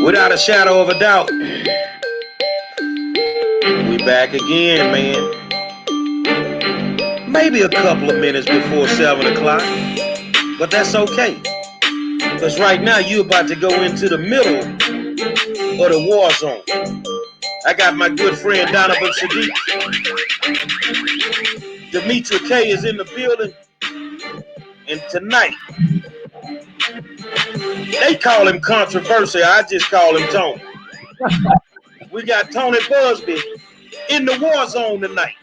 Without a shadow of a doubt, we back again, man. Maybe a couple of minutes before 7 o'clock, but that's okay. Because right now, you're about to go into the middle of the war zone. I got my good friend Donovan Sadiq. Demetra Kaye is in the building. And tonight, they call him controversial. I just call him Tony. We got Tony Buzbee in the war zone tonight.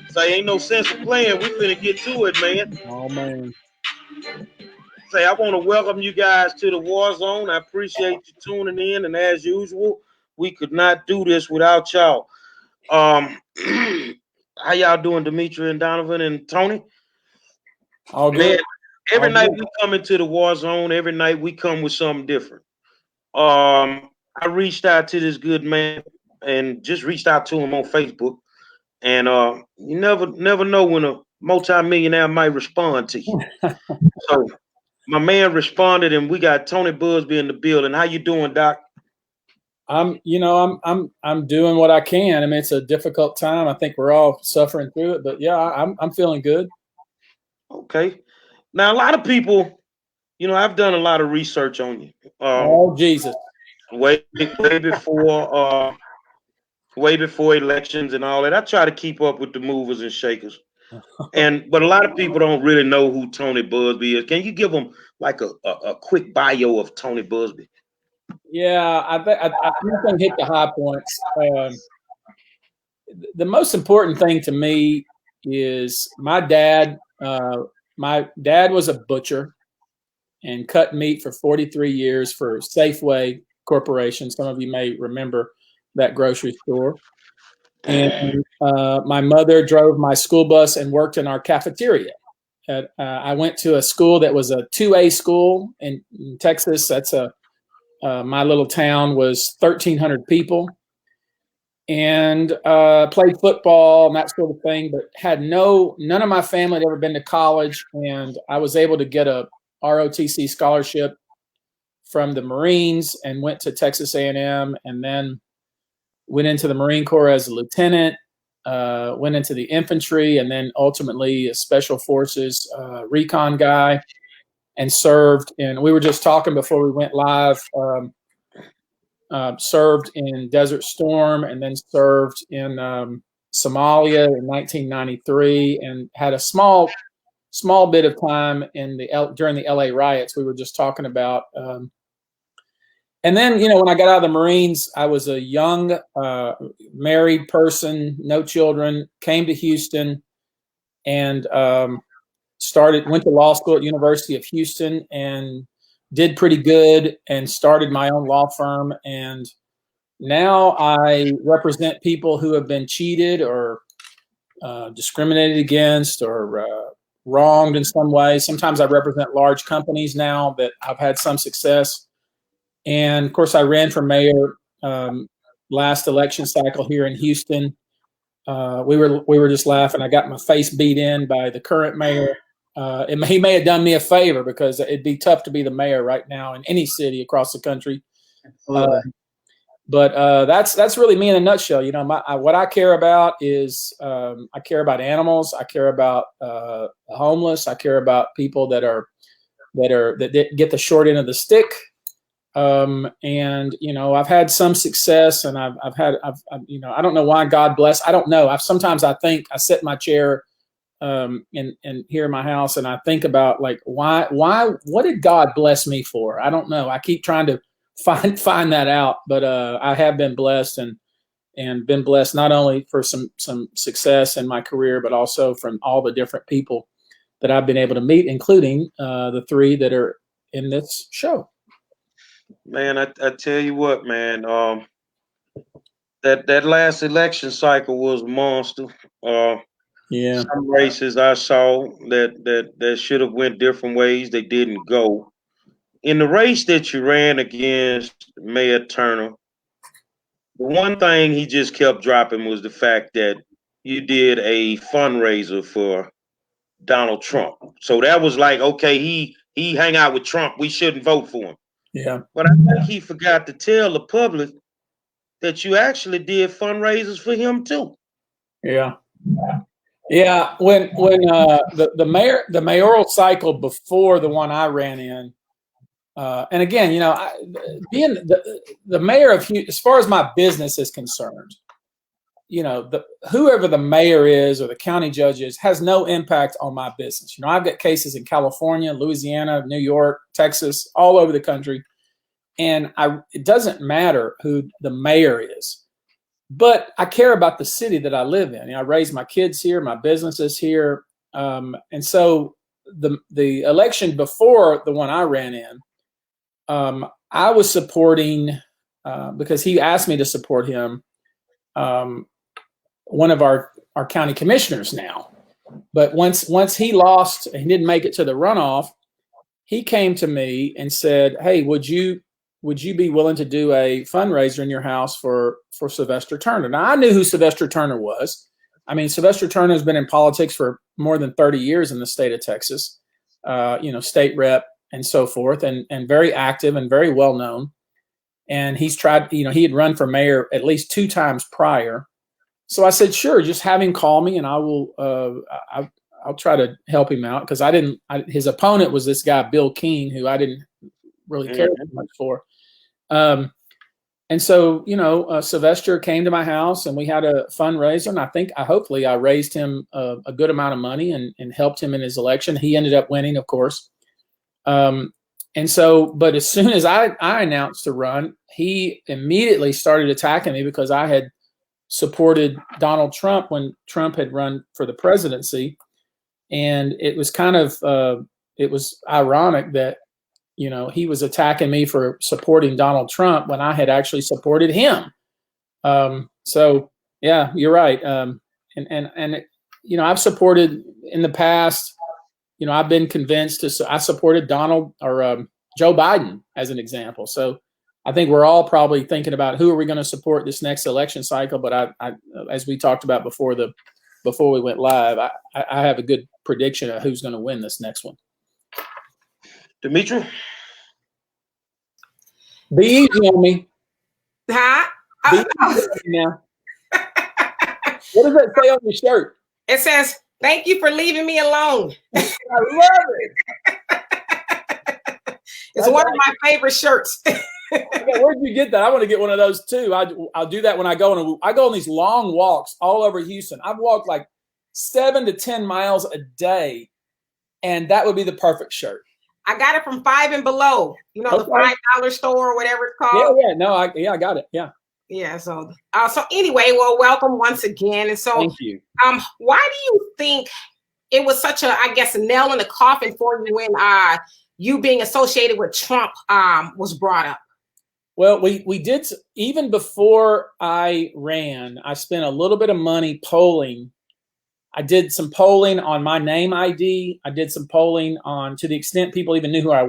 So ain't no sense of playing. We finna get to it, man. Oh, man. Say, I want to welcome you guys to the war zone. I appreciate you tuning in. And as usual, we could not do this without y'all. How y'all doing, Demetra and Donovan and Tony? All good. Man, every night we come into the war zone. Every night we come with something different. I reached out to this good man and just reached out to him on Facebook. And you never know when a multimillionaire might respond to you. So my man responded, and we got Tony Buzbee in the building. How you doing, Doc? I'm doing what I can. I mean, it's a difficult time. I think we're all suffering through it, but yeah, I'm feeling good. Okay. Now, a lot of people, I've done a lot of research on you. Oh, Jesus. Way before elections and all that. I try to keep up with the movers and shakers. But a lot of people don't really know who Tony Buzbee is. Can you give them like a quick bio of Tony Buzbee? Yeah, I can hit the high points. The most important thing to me is my dad. My dad was a butcher and cut meat for 43 years for Safeway Corporation. Some of you may remember that grocery store. And my mother drove my school bus and worked in our cafeteria. I went to a school that was a 2A school in Texas. That's my little town was 1,300 people, and played football and that sort of thing, but none of my family had ever been to college. And I was able to get a ROTC scholarship from the Marines and went to Texas A&M, and then went into the Marine Corps as a lieutenant, went into the infantry, and then ultimately a special forces recon guy, and served. And we were just talking before we went live, served in Desert Storm, and then served in Somalia in 1993, and had a small bit of time during the LA riots we were just talking about. And then, when I got out of the Marines, I was a young married person, no children, came to Houston, and went to law school at University of Houston, and did pretty good, and started my own law firm. And now I represent people who have been cheated or discriminated against or wronged in some way. Sometimes I represent large companies now that I've had some success. And of course, I ran for mayor last election cycle here in Houston. We were just laughing. I got my face beat in by the current mayor. He may have done me a favor, because it'd be tough to be the mayor right now in any city across the country. But that's really me in a nutshell. What I care about is I care about animals. I care about the homeless. I care about people that get the short end of the stick. And I've had some success, and I've I don't know why God bless. I don't know. Sometimes I think I sit in my chair and here in my house, and I think about like why what did God bless me for? I don't know. I keep trying to find that out, but I have been blessed and been blessed not only for some success in my career, but also from all the different people that I've been able to meet, including the three that are in this show. Man, I tell you what, man, that last election cycle was a monster. Yeah. Some races I saw that should have went different ways. They didn't go. In the race that you ran against Mayor Turner, the one thing he just kept dropping was the fact that you did a fundraiser for Donald Trump. So that was like, okay, he hang out with Trump. We shouldn't vote for him. Yeah. But I think he forgot to tell the public that you actually did fundraisers for him too. Yeah. Yeah. When the mayoral cycle before the one I ran in, and again, being the mayor of Houston, as far as my business is concerned, whoever the mayor is or the county judge is has no impact on my business. I've got cases in California, Louisiana, New York, Texas, all over the country. And it doesn't matter who the mayor is, but I care about the city that I live in. I raise my kids here, my business is here. And so the election before the one I ran in, I was supporting, because he asked me to support him, one of our county commissioners now. But once he lost, he didn't make it to the runoff, he came to me and said, "Hey, would you be willing to do a fundraiser in your house for Sylvester Turner?" Now, I knew who Sylvester Turner was. I mean, Sylvester Turner has been in politics for more than 30 years in the state of Texas, state rep and so forth, and very active and very well known. And he's tried, he had run for mayor at least 2 times prior. So I said, sure, just have him call me and I will, I'll try to help him out, because his opponent was this guy, Bill Keene, who I didn't really care much for. And so, Sylvester came to my house and we had a fundraiser, and hopefully I raised him a good amount of money and helped him in his election. He ended up winning, of course. And so, but as soon as I announced to run, he immediately started attacking me because I had supported Donald Trump when Trump had run for the presidency. And it was kind of, it was ironic that, he was attacking me for supporting Donald Trump when I had actually supported him. So yeah, you're right. I've supported in the past, I've been convinced I supported Donald or Joe Biden as an example. So I think we're all probably thinking about who are we going to support this next election cycle. But I as we talked about before we went live, I have a good prediction of who's going to win this next one. Demetra? Be easy on me. Huh? Be easy on me now. What does that say on your shirt? It says, "Thank you for leaving me alone." I love it. It's one of my favorite shirts. Where'd you get that? I want to get one of those too. I'll do that when I go on these long walks all over Houston. I've walked like 7 to 10 miles a day, and that would be the perfect shirt. I got it from Five and Below, the $5 store or whatever it's called. Yeah. No, I got it. Yeah. Yeah. So anyway, well, welcome once again. And so, thank you. Why do you think it was such a, nail in the coffin for you when you being associated with Trump was brought up? Well, we did, even before I ran, I spent a little bit of money polling. I did some polling on my name ID. I did some polling on, to the extent people even knew who I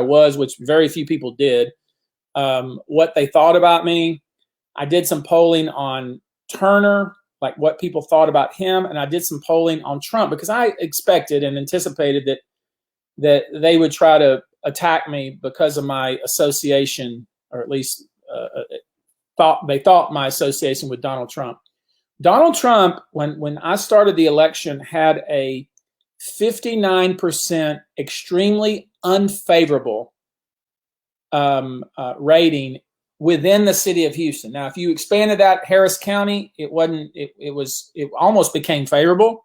was, which very few people did, what they thought about me. I did some polling on Turner, like what people thought about him. And I did some polling on Trump because I expected and anticipated that they would try to attack me because of my association, or at least they thought my association with Donald Trump. Donald Trump, when I started the election, had a 59% extremely unfavorable rating within the city of Houston. Now, if you expanded that Harris County, it almost became favorable,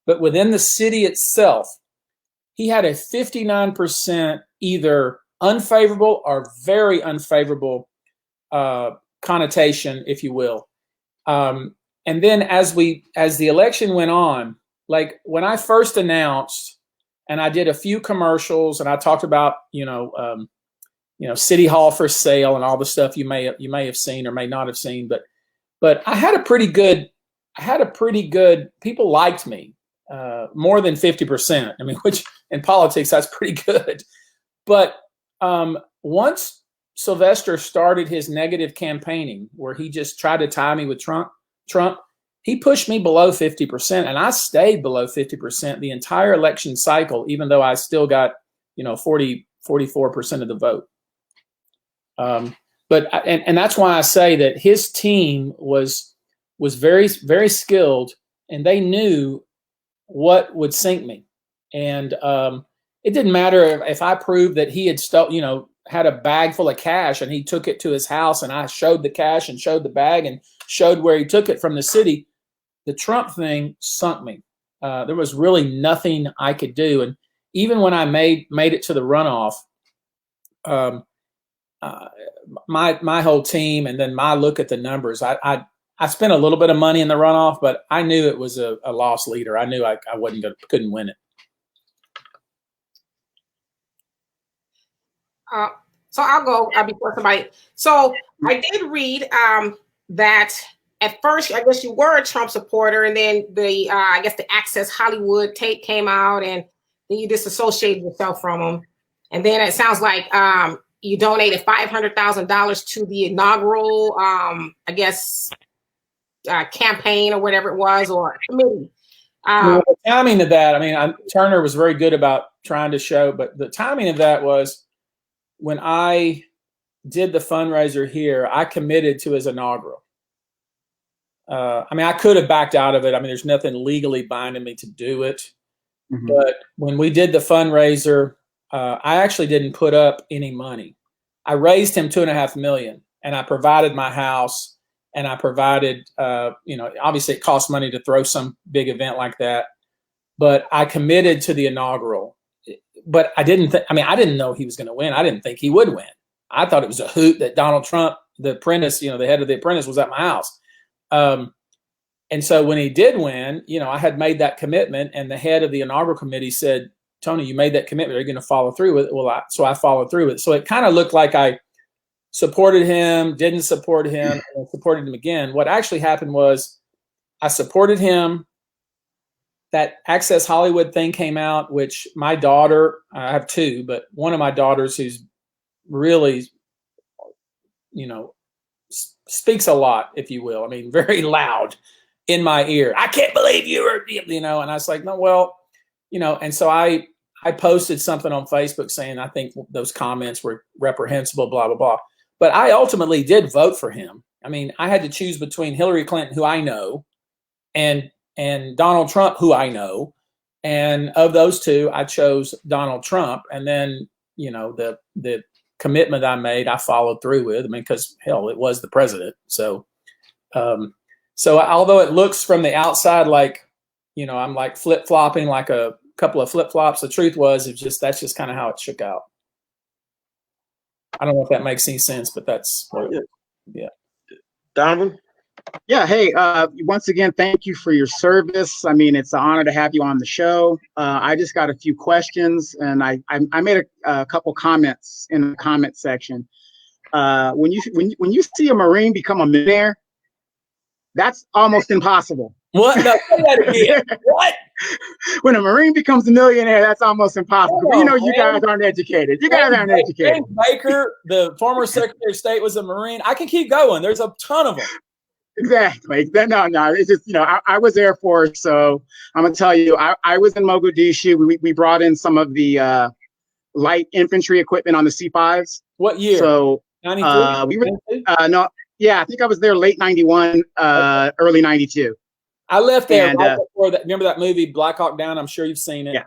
but within the city itself, he had a 59% either unfavorable or very unfavorable connotation, if you will. And then as the election went on, like when I first announced, and I did a few commercials, and I talked about City Hall for sale and all the stuff you may have seen or may not have seen, but I had a pretty good. People liked me more than 50%. I mean, which in politics that's pretty good. But once Sylvester started his negative campaigning, where he just tried to tie me with Trump, he pushed me below 50%, and I stayed below 50% the entire election cycle, even though I still got 44% of the vote. And that's why I say that his team was very, very skilled, and they knew what would sink me. And it didn't matter if I proved that he had had a bag full of cash and he took it to his house, and I showed the cash and showed the bag and showed where he took it from the city. The Trump thing sunk me. There was really nothing I could do. And even when I made it to the runoff, my whole team, and then my look at the numbers, I spent a little bit of money in the runoff, but I knew it was a loss leader. I knew I couldn't win it. So I'll go before somebody. So I did read that at first, I guess you were a Trump supporter, and then I guess the Access Hollywood tape came out, and then you disassociated yourself from them. And then it sounds like you donated $500,000 to the inaugural, campaign or whatever it was, or committee. The timing of that, Turner was very good about trying to show, but the timing of that was when I did the fundraiser here, I committed to his inaugural. I could have backed out of it. There's nothing legally binding me to do it. Mm-hmm. But when we did the fundraiser, I actually didn't put up any money. I raised him $2.5 million, and I provided my house, and I provided, obviously it costs money to throw some big event like that, but I committed to the inaugural. But I didn't I didn't know he was going to win. I didn't think he would win. I thought it was a hoot that Donald Trump, the Apprentice, the head of the Apprentice, was at my house. And so when he did win, I had made that commitment, and the head of the inaugural committee said, "Tony, you made that commitment. Are you going to follow through with it?" Well, so I followed through with it. So it kind of looked like I supported him, didn't support him, and supported him again. What actually happened was I supported him. That Access Hollywood thing came out, which my daughter, I have two, but one of my daughters who's really, speaks a lot, if you will. Very loud in my ear. I can't believe you were, and I was like, no, well, and so I posted something on Facebook saying, I think those comments were reprehensible, blah, blah, blah. But I ultimately did vote for him. I had to choose between Hillary Clinton, who I know, and Donald Trump, who I know. And of those two, I chose Donald Trump. And then, the commitment I made, I followed through with. Because hell, it was the president. So although it looks from the outside like, I'm like flip-flopping like a couple of flip-flops, the truth was that's just kind of how it shook out. I don't know if that makes any sense, but that's what it is. Yeah. Donovan? Yeah. Hey, once again, thank you for your service. It's an honor to have you on the show. I just got a few questions, and I made a couple comments in the comment section. When you see a Marine become a millionaire, that's almost impossible. What? No, say that again. What? When a Marine becomes a millionaire, that's almost impossible. You guys aren't educated. You guys aren't educated. James Baker, the former Secretary of State, was a Marine. I can keep going. There's a ton of them. Exactly. No. It's just, I was Air Force, so I'm gonna tell you, I was in Mogadishu. We brought in some of the light infantry equipment on the C5s. What year? So 93? we were no, yeah, I think I was there late 91, early 92. I left there right before that. Remember that movie Black Hawk Down? I'm sure you've seen it. Yeah.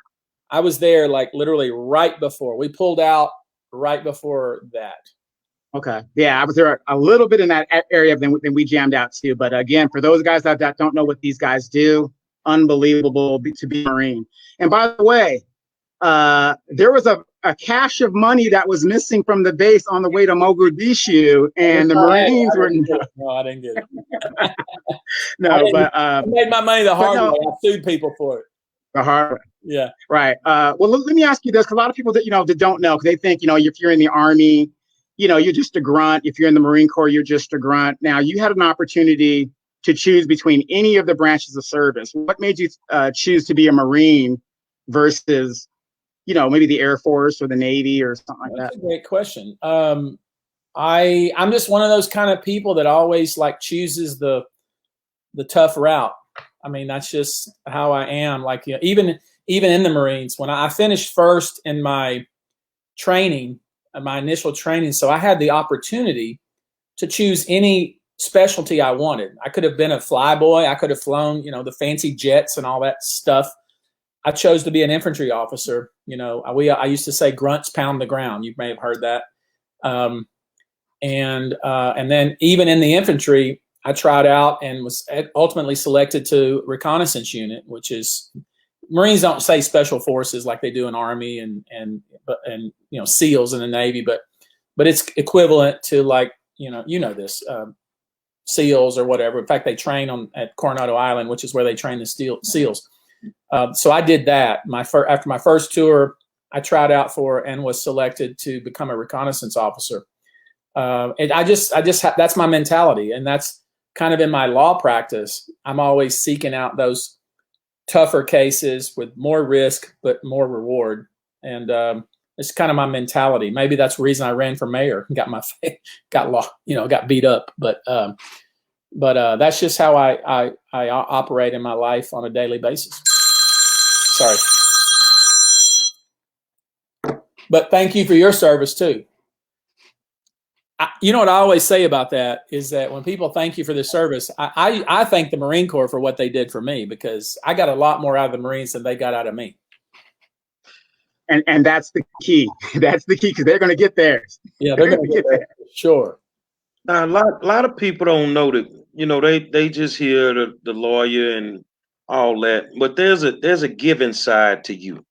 I was there like literally right before. We pulled out right before that. Okay. Yeah, I was there a little bit in that area, then we jammed out too. But again, for those guys that don't know what these guys do, unbelievable to be a Marine. And by the way, there was a cache of money that was missing from the base on the way to Mogadishu, and the Marines were. No, I didn't get it. I made my money the hard way. I sued people for it. The hard way. Yeah. Right. Well, let me ask you this, because a lot of people that that don't know, because they think if you're in the Army, you're just a grunt. If you're in the Marine Corps, you're just a grunt. Now, you had an opportunity to choose between any of the branches of service. What made you choose to be a Marine versus, maybe the Air Force or the Navy or something like that? That's a great question. I'm just one of those kind of people that always chooses the tough route. That's just how I am. Even in the Marines, when I finished first in my training, my initial training. So I had the opportunity to choose any specialty I wanted. I could have been a flyboy. I could have flown, the fancy jets and all that stuff. I chose to be an infantry officer. I used to say grunts pound the ground. You may have heard that. And then even in the infantry, I tried out and was ultimately selected to reconnaissance unit, which is, Marines don't say special forces like they do in Army and SEALs in the Navy, but it's equivalent to like, this SEALs or whatever. In fact, they train at Coronado Island, which is where they train the SEALs. So I did that. After my first tour, I tried out for and was selected to become a reconnaissance officer. And that's my mentality, and that's kind of in my law practice. I'm always seeking out those tougher cases with more risk but more reward, and it's kind of my mentality. Maybe that's the reason I ran for mayor and got beat up, but that's just how I operate in my life on a daily basis. Sorry. But thank you for your service too. What I always say about that is that when people thank you for the service, I thank the Marine Corps for what they did for me, because I got a lot more out of the Marines than they got out of me. And that's the key. That's the key, because they're going to get theirs. Yeah, they're going to get theirs. Sure. Now, a lot of people don't know that, they just hear the lawyer and all that, but there's a giving side to you.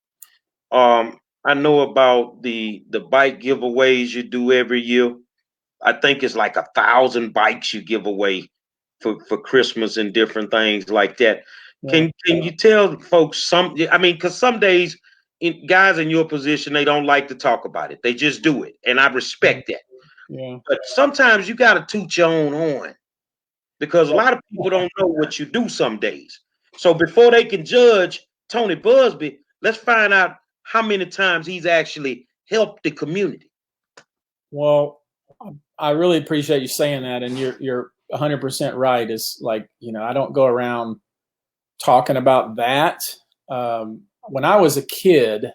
I know about the bike giveaways you do every year. I think it's like 1,000 bikes you give away for Christmas and different things like that. Yeah. Can you tell folks because some days guys in your position, they don't like to talk about it. They just do it. And I respect that. Yeah. But sometimes you got to toot your own horn, because a lot of people don't know what you do some days. So before they can judge Tony Buzbee, let's find out how many times he's actually helped the community. Well, I really appreciate you saying that, and you're 100% right. It's like, I don't go around talking about that. When I was a kid,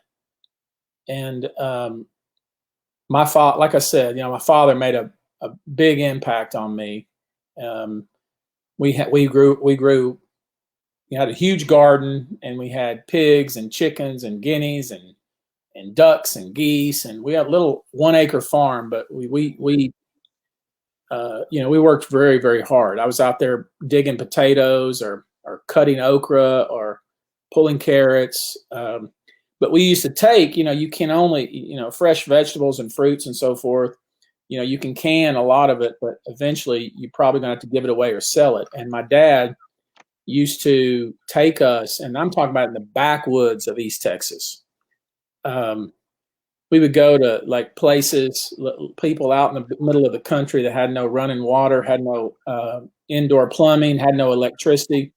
and my father, like I said, my father made a big impact on me. We had a huge garden, and we had pigs and chickens and guineas and ducks and geese, and we had a little 1 acre farm, but we worked very, very hard. I was out there digging potatoes or cutting okra or pulling carrots. But we used to take, you can only, fresh vegetables and fruits and so forth. You can can a lot of it, but eventually you're probably going to have to give it away or sell it. And my dad used to take us, and I'm talking about in the backwoods of East Texas. We would go to like places, people out in the middle of the country that had no running water, had no indoor plumbing, had no electricity.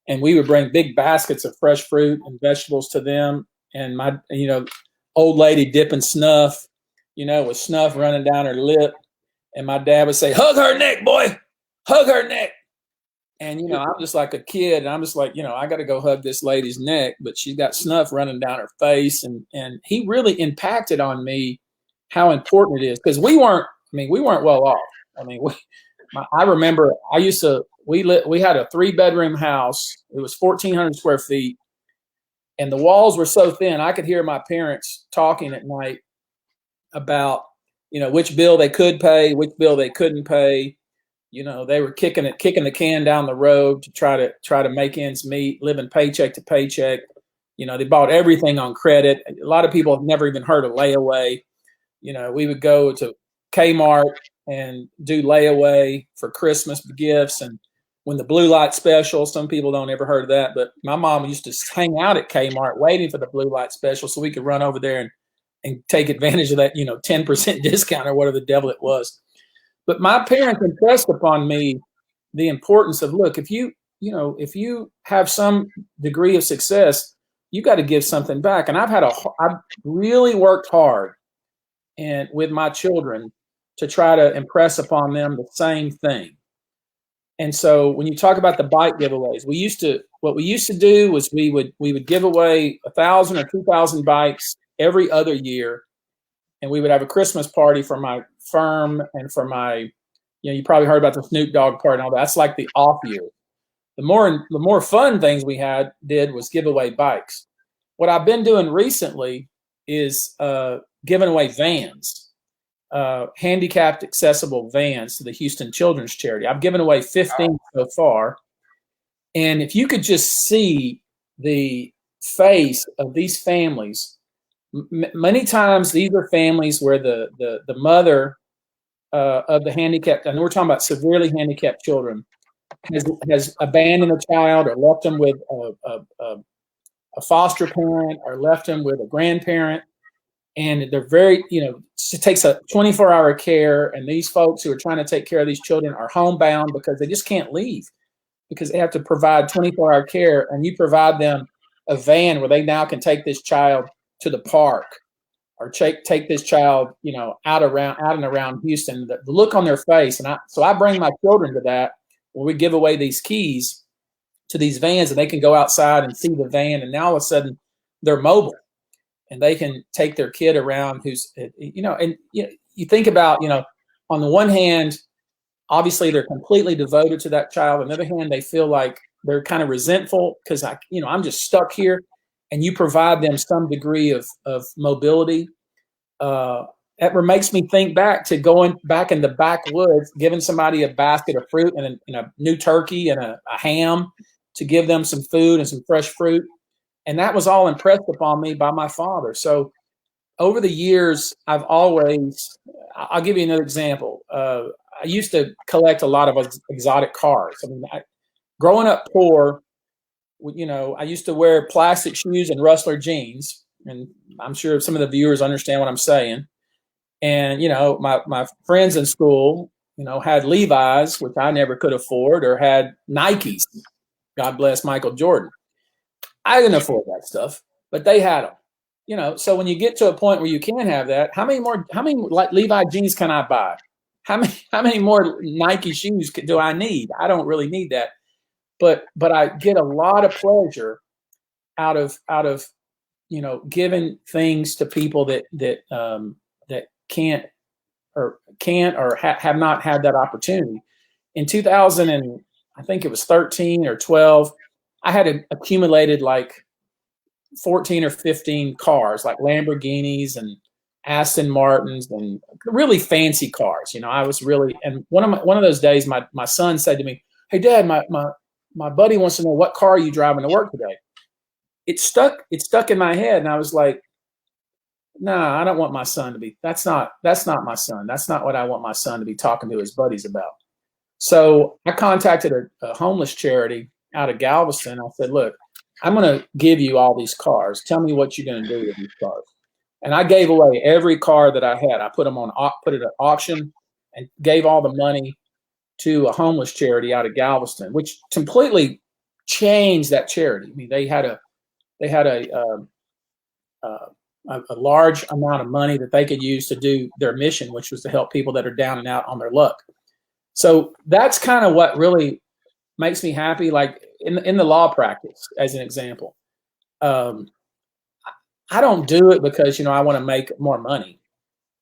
And we would bring big baskets of fresh fruit and vegetables to them. And my, old lady dipping snuff, with snuff running down her lip. And my dad would say, "Hug her neck, boy, hug her neck." And, I'm just like a kid, and I'm just like, I got to go hug this lady's neck, but she's got snuff running down her face. And he really impacted on me how important it is, because we weren't well off. I remember we had a 3-bedroom house. It was 1,400 square feet, and the walls were so thin, I could hear my parents talking at night about, which bill they could pay, which bill they couldn't pay. They were kicking the can down the road to try to make ends meet, living paycheck to paycheck. They bought everything on credit. A lot of people have never even heard of layaway. We would go to Kmart and do layaway for Christmas gifts. And when the blue light special, some people don't ever heard of that, but my mom used to hang out at Kmart waiting for the blue light special so we could run over there and take advantage of that, 10% discount or whatever the devil it was. But my parents impressed upon me the importance of, look, if you have some degree of success, you got to give something back. And I've really worked hard and with my children to try to impress upon them the same thing. And so when you talk about the bike giveaways, what we used to do was we would give away 1,000 or 2,000 bikes every other year. and we would have a Christmas party for my firm and for my, you probably heard about the Snoop Dogg party and all that. That's like the off year. The more fun things we did was give away bikes. What I've been doing recently is giving away vans, handicapped accessible vans to the Houston Children's Charity. I've given away 15 so far. And if you could just see the face of these families, many times these are families where the mother of the handicapped, and we're talking about severely handicapped children, has abandoned a child or left them with a foster parent or left them with a grandparent. And they're very, it takes a 24-hour care. And these folks who are trying to take care of these children are homebound because they just can't leave because they have to provide 24-hour care. And you provide them a van where they now can take this child to the park or take this child, out and around Houston. The look on their face. And I bring my children to that where we give away these keys to these vans and they can go outside and see the van. And now all of a sudden they're mobile and they can take their kid around who's, you think about, on the one hand, obviously they're completely devoted to that child. On the other hand, they feel like they're kind of resentful because I'm just stuck here, and you provide them some degree of mobility. That makes me think back to going back in the backwoods, giving somebody a basket of fruit and a new turkey and a ham to give them some food and some fresh fruit. And that was all impressed upon me by my father. So over the years, I'll give you another example. I used to collect a lot of exotic cars. I mean, growing up poor, I used to wear plastic shoes and Rustler jeans. And I'm sure some of the viewers understand what I'm saying. And, my friends in school, had Levi's, which I never could afford, or had Nikes. God bless Michael Jordan. I didn't afford that stuff, but they had them. So when you get to a point where you can have that, how many Levi jeans can I buy? How many more Nike shoes do I need? I don't really need that, but I get a lot of pleasure out of giving things to people that can't or have not had that opportunity. In 2000 and I think it was 13 or 12, I had accumulated like 14 or 15 cars, like Lamborghinis and Aston Martins and really fancy cars. I was really, and one of those days, my son said to me, "Hey, Dad, my buddy wants to know what car are you driving to work today." It stuck in my head, and I was like, "Nah, I don't want my son to be. That's not my son. That's not what I want my son to be talking to his buddies about." So I contacted a homeless charity out of Galveston. I said, "Look, I'm going to give you all these cars. Tell me what you're going to do with these cars." And I gave away every car that I had. I put it at auction and gave all the money to a homeless charity out of Galveston, which completely changed that charity. I mean, they had a large amount of money that they could use to do their mission, which was to help people that are down and out on their luck. So that's kind of what really makes me happy. Like in the law practice, as an example, I don't do it because, I want to make more money.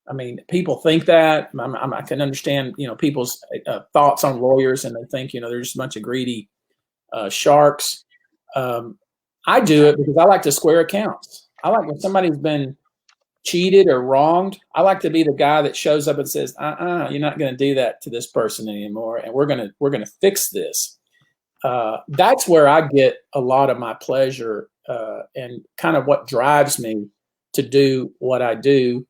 I mean, people think that. I can understand, people's thoughts on lawyers, and they think, there's just a bunch of greedy sharks. I do it because I like to square accounts. I like when somebody's been cheated or wronged. I like to be the guy that shows up and says, you're not going to do that to this person anymore, and we're going to fix this. That's where I get a lot of my pleasure and kind of what drives me to do what I do.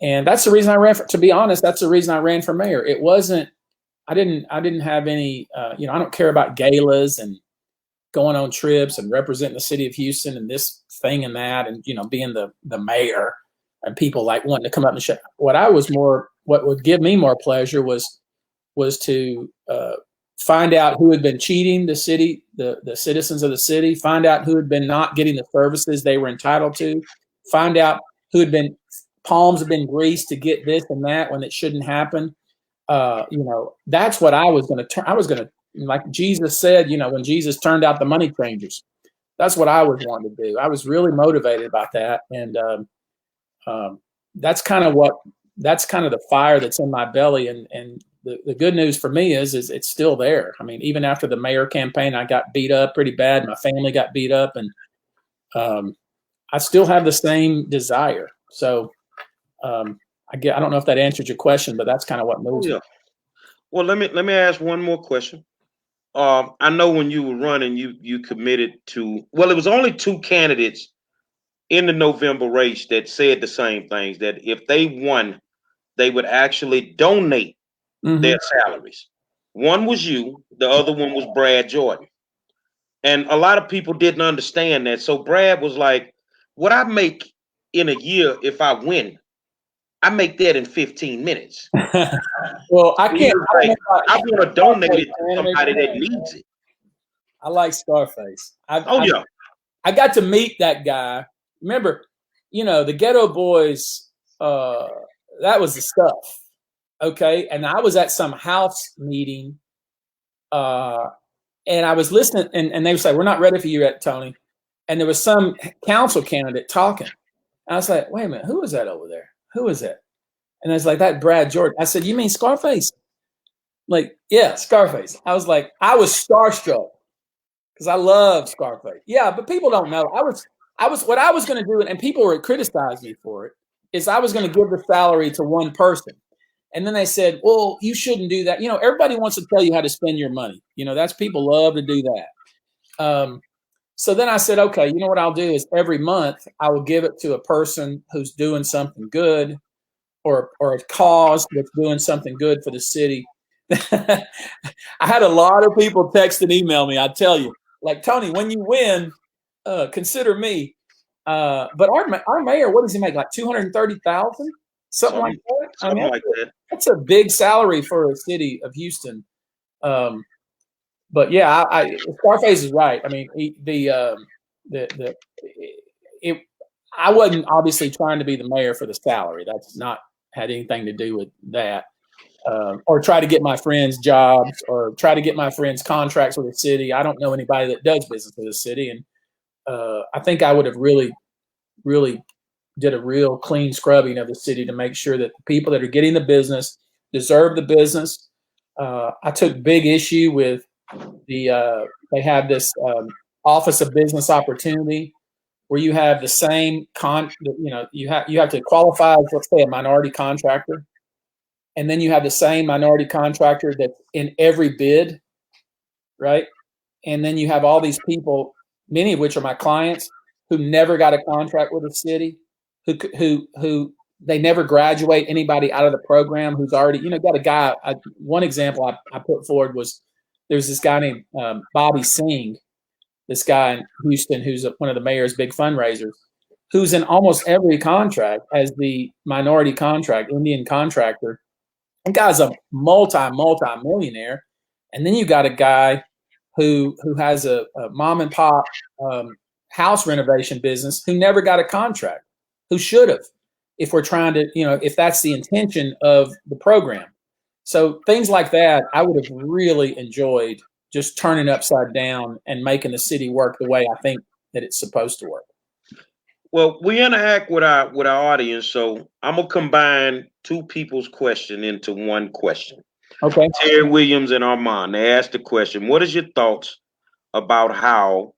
And that's the reason I ran to be honest, that's the reason I ran for mayor. It wasn't, I didn't have any, I don't care about galas and going on trips and representing the city of Houston and this thing and that, and, being the mayor and people like wanting to come up and show. What would give me more pleasure was to, find out who had been cheating the city, the citizens of the city, find out who had been not getting the services they were entitled to, find out who had been, palms had been greased to get this and that when it shouldn't happen. That's what I was going to, like Jesus said, when Jesus turned out the money changers, that's what I was wanting to do. I was really motivated about that. And that's kind of the fire that's in my belly. And the good news for me is it's still there. I mean, even after the mayor campaign, I got beat up pretty bad. My family got beat up, and I still have the same desire. So I don't know if that answered your question, but that's kind of what moves me. Well, let me ask one more question. I know when you were running, you committed to. Well, it was only 2 candidates in the November race that said the same things. That if they won, they would actually donate their salaries. One was you. The other one was Brad Jordan. And a lot of people didn't understand that. So Brad was like, "What I make in a year if I win, I make that in 15 minutes." Well, I can't. I want to donate it to somebody that needs it. I like Scarface. I got to meet that guy. Remember, the Ghetto Boys. That was the stuff. Okay, and I was at some house meeting, and I was listening, and they would say, "We're not ready for you yet, Tony." And there was some council candidate talking. And I was like, "Wait a minute, who is that over there? Who is that?" And it's like, "That Brad Jordan." I said, "You mean Scarface?" Like, yeah, Scarface. I was like, I was starstruck because I love Scarface. Yeah, but people don't know. What I was going to do, and people were criticizing me for it, is I was going to give the salary to one person. And then they said, "Well, you shouldn't do that." Everybody wants to tell you how to spend your money. That's people love to do that. So then I said, okay, you know what I'll do is every month I will give it to a person who's doing something good, or a cause that's doing something good for the city. I had a lot of people text and email me. I tell you, like, "Tony, when you win, consider me." But our mayor, what does he make? Like $230,000, something like that. Something like that. That's a big salary for a city of Houston. But yeah, Scarface is right. I mean, I wasn't obviously trying to be the mayor for the salary. That's not had anything to do with that. Or try to get my friends jobs, or try to get my friends contracts with the city. I don't know anybody that does business with the city. And I think I would have really, really did a real clean scrubbing of the city to make sure that the people that are getting the business deserve the business. I took big issue with they have this Office of Business Opportunity where you have the same you have to qualify as, let's say, a minority contractor. And then you have the same minority contractor that's in every bid, right? And then you have all these people, many of which are my clients, who never got a contract with the city, who they never graduate anybody out of the program who's already, got a guy. One example I put forward was there's this guy named Bobby Singh, this guy in Houston who's one of the mayor's big fundraisers, who's in almost every contract as the minority contract, Indian contractor. And guy's a multi-millionaire. And then you got a guy who has a mom and pop house renovation business who never got a contract, who should have, if we're trying to, if that's the intention of the program. So things like that, I would have really enjoyed just turning upside down and making the city work the way I think that it's supposed to work. Well, we interact with our audience, so I'm gonna combine 2 people's question into one question. Okay. Terry Williams and Armand, they asked the question: what is your thoughts about how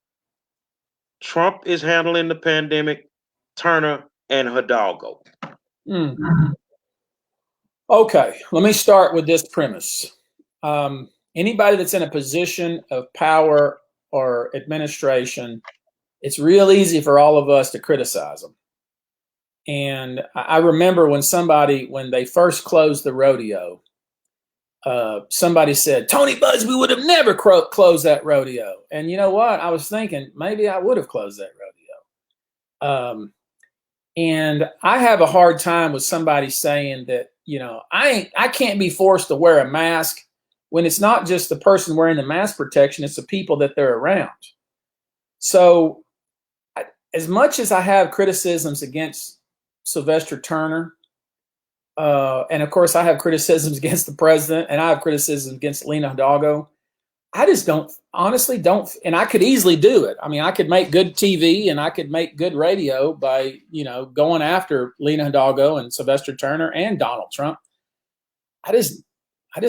Trump is handling the pandemic, Turner and Hidalgo? Okay, let me start with this premise. Anybody that's in a position of power or administration, it's real easy for all of us to criticize them. And I remember when they first closed the rodeo, somebody said, "Tony Buzbee would have never closed that rodeo." And you know what? I was thinking maybe I would have closed that rodeo. And I have a hard time with somebody saying that, I can't be forced to wear a mask when it's not just the person wearing the mask protection, it's the people that they're around. So as much as I have criticisms against Sylvester Turner, and of course I have criticisms against the president, and I have criticisms against Lena Hidalgo, I just don't, honestly don't, and I could easily do it. I mean, I could make good TV and I could make good radio by, going after Lena Hidalgo and Sylvester Turner and Donald Trump. I just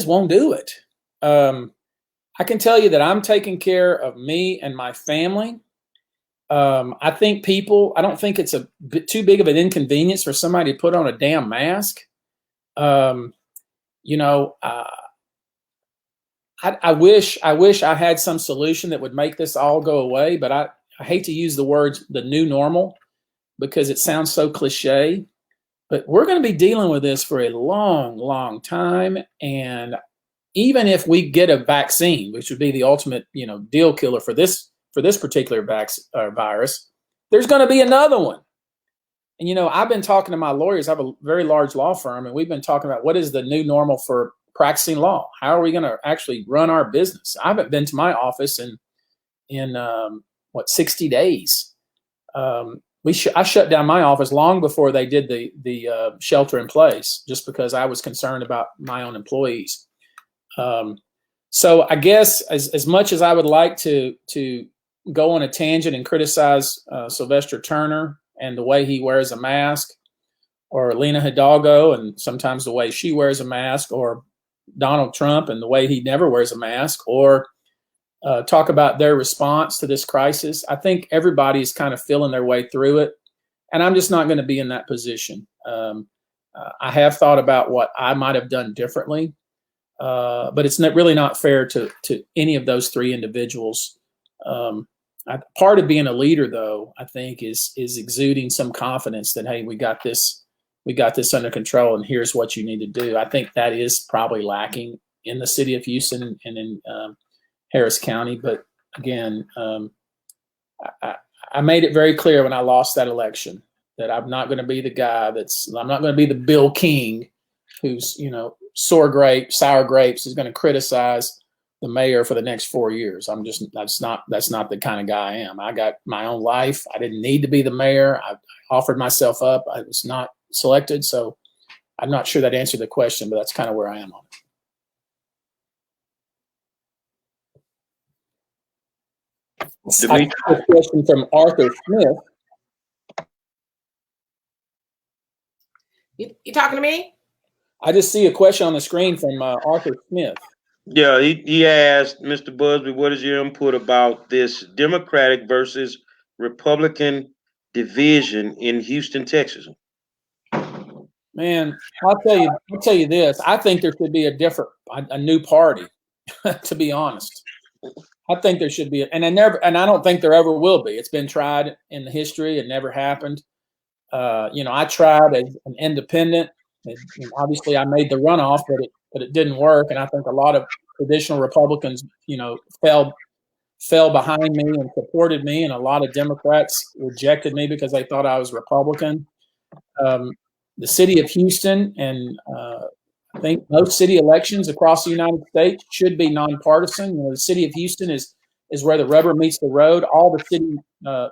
won't do it. I can tell you that I'm taking care of me and my family. I don't think it's a bit too big of an inconvenience for somebody to put on a damn mask. I wish I had some solution that would make this all go away, but I hate to use the words the new normal because it sounds so cliche. But we're going to be dealing with this for a long, long time. And even if we get a vaccine, which would be the ultimate, deal killer for this particular virus, there's going to be another one. And, I've been talking to my lawyers. I have a very large law firm, and we've been talking about what is the new normal for practicing law. How are we going to actually run our business? I haven't been to my office in 60 days. I shut down my office long before they did the shelter in place, just because I was concerned about my own employees. So I guess as much as I would like to go on a tangent and criticize Sylvester Turner and the way he wears a mask, or Lena Hidalgo and sometimes the way she wears a mask, or Donald Trump and the way he never wears a mask, or talk about their response to this crisis, I think everybody's kind of feeling their way through it. And I'm just not going to be in that position. I have thought about what I might have done differently, but it's really not fair to any of those three individuals. Part of being a leader, though, I think is exuding some confidence that, hey, we got this under control, and here's what you need to do. I think that is probably lacking in the city of Houston and in Harris County. But again, I made it very clear when I lost that election that I'm not going to be the guy I'm not going to be the Bill King who's, sour grapes is going to criticize the mayor for the next 4 years. That's not the kind of guy I am. I got my own life. I didn't need to be the mayor. I offered myself up. I was not selected. So I'm not sure that answered the question, but that's kind of where I am on it. I have a question from Arthur Smith. You talking to me? I just see a question on the screen from Arthur Smith. Yeah, he asked Mr. Buzbee, what is your input about this Democratic versus Republican division in Houston, Texas? Man, I'll tell you this. I think there should be a new party. To be honest, I think there should be, and I don't think there ever will be. It's been tried in the history; it never happened. I tried as an independent. And obviously, I made the runoff, but it didn't work. And I think a lot of traditional Republicans, fell behind me and supported me, and a lot of Democrats rejected me because they thought I was Republican. The city of Houston and I think most city elections across the United States should be nonpartisan. The city of Houston is where the rubber meets the road. All the city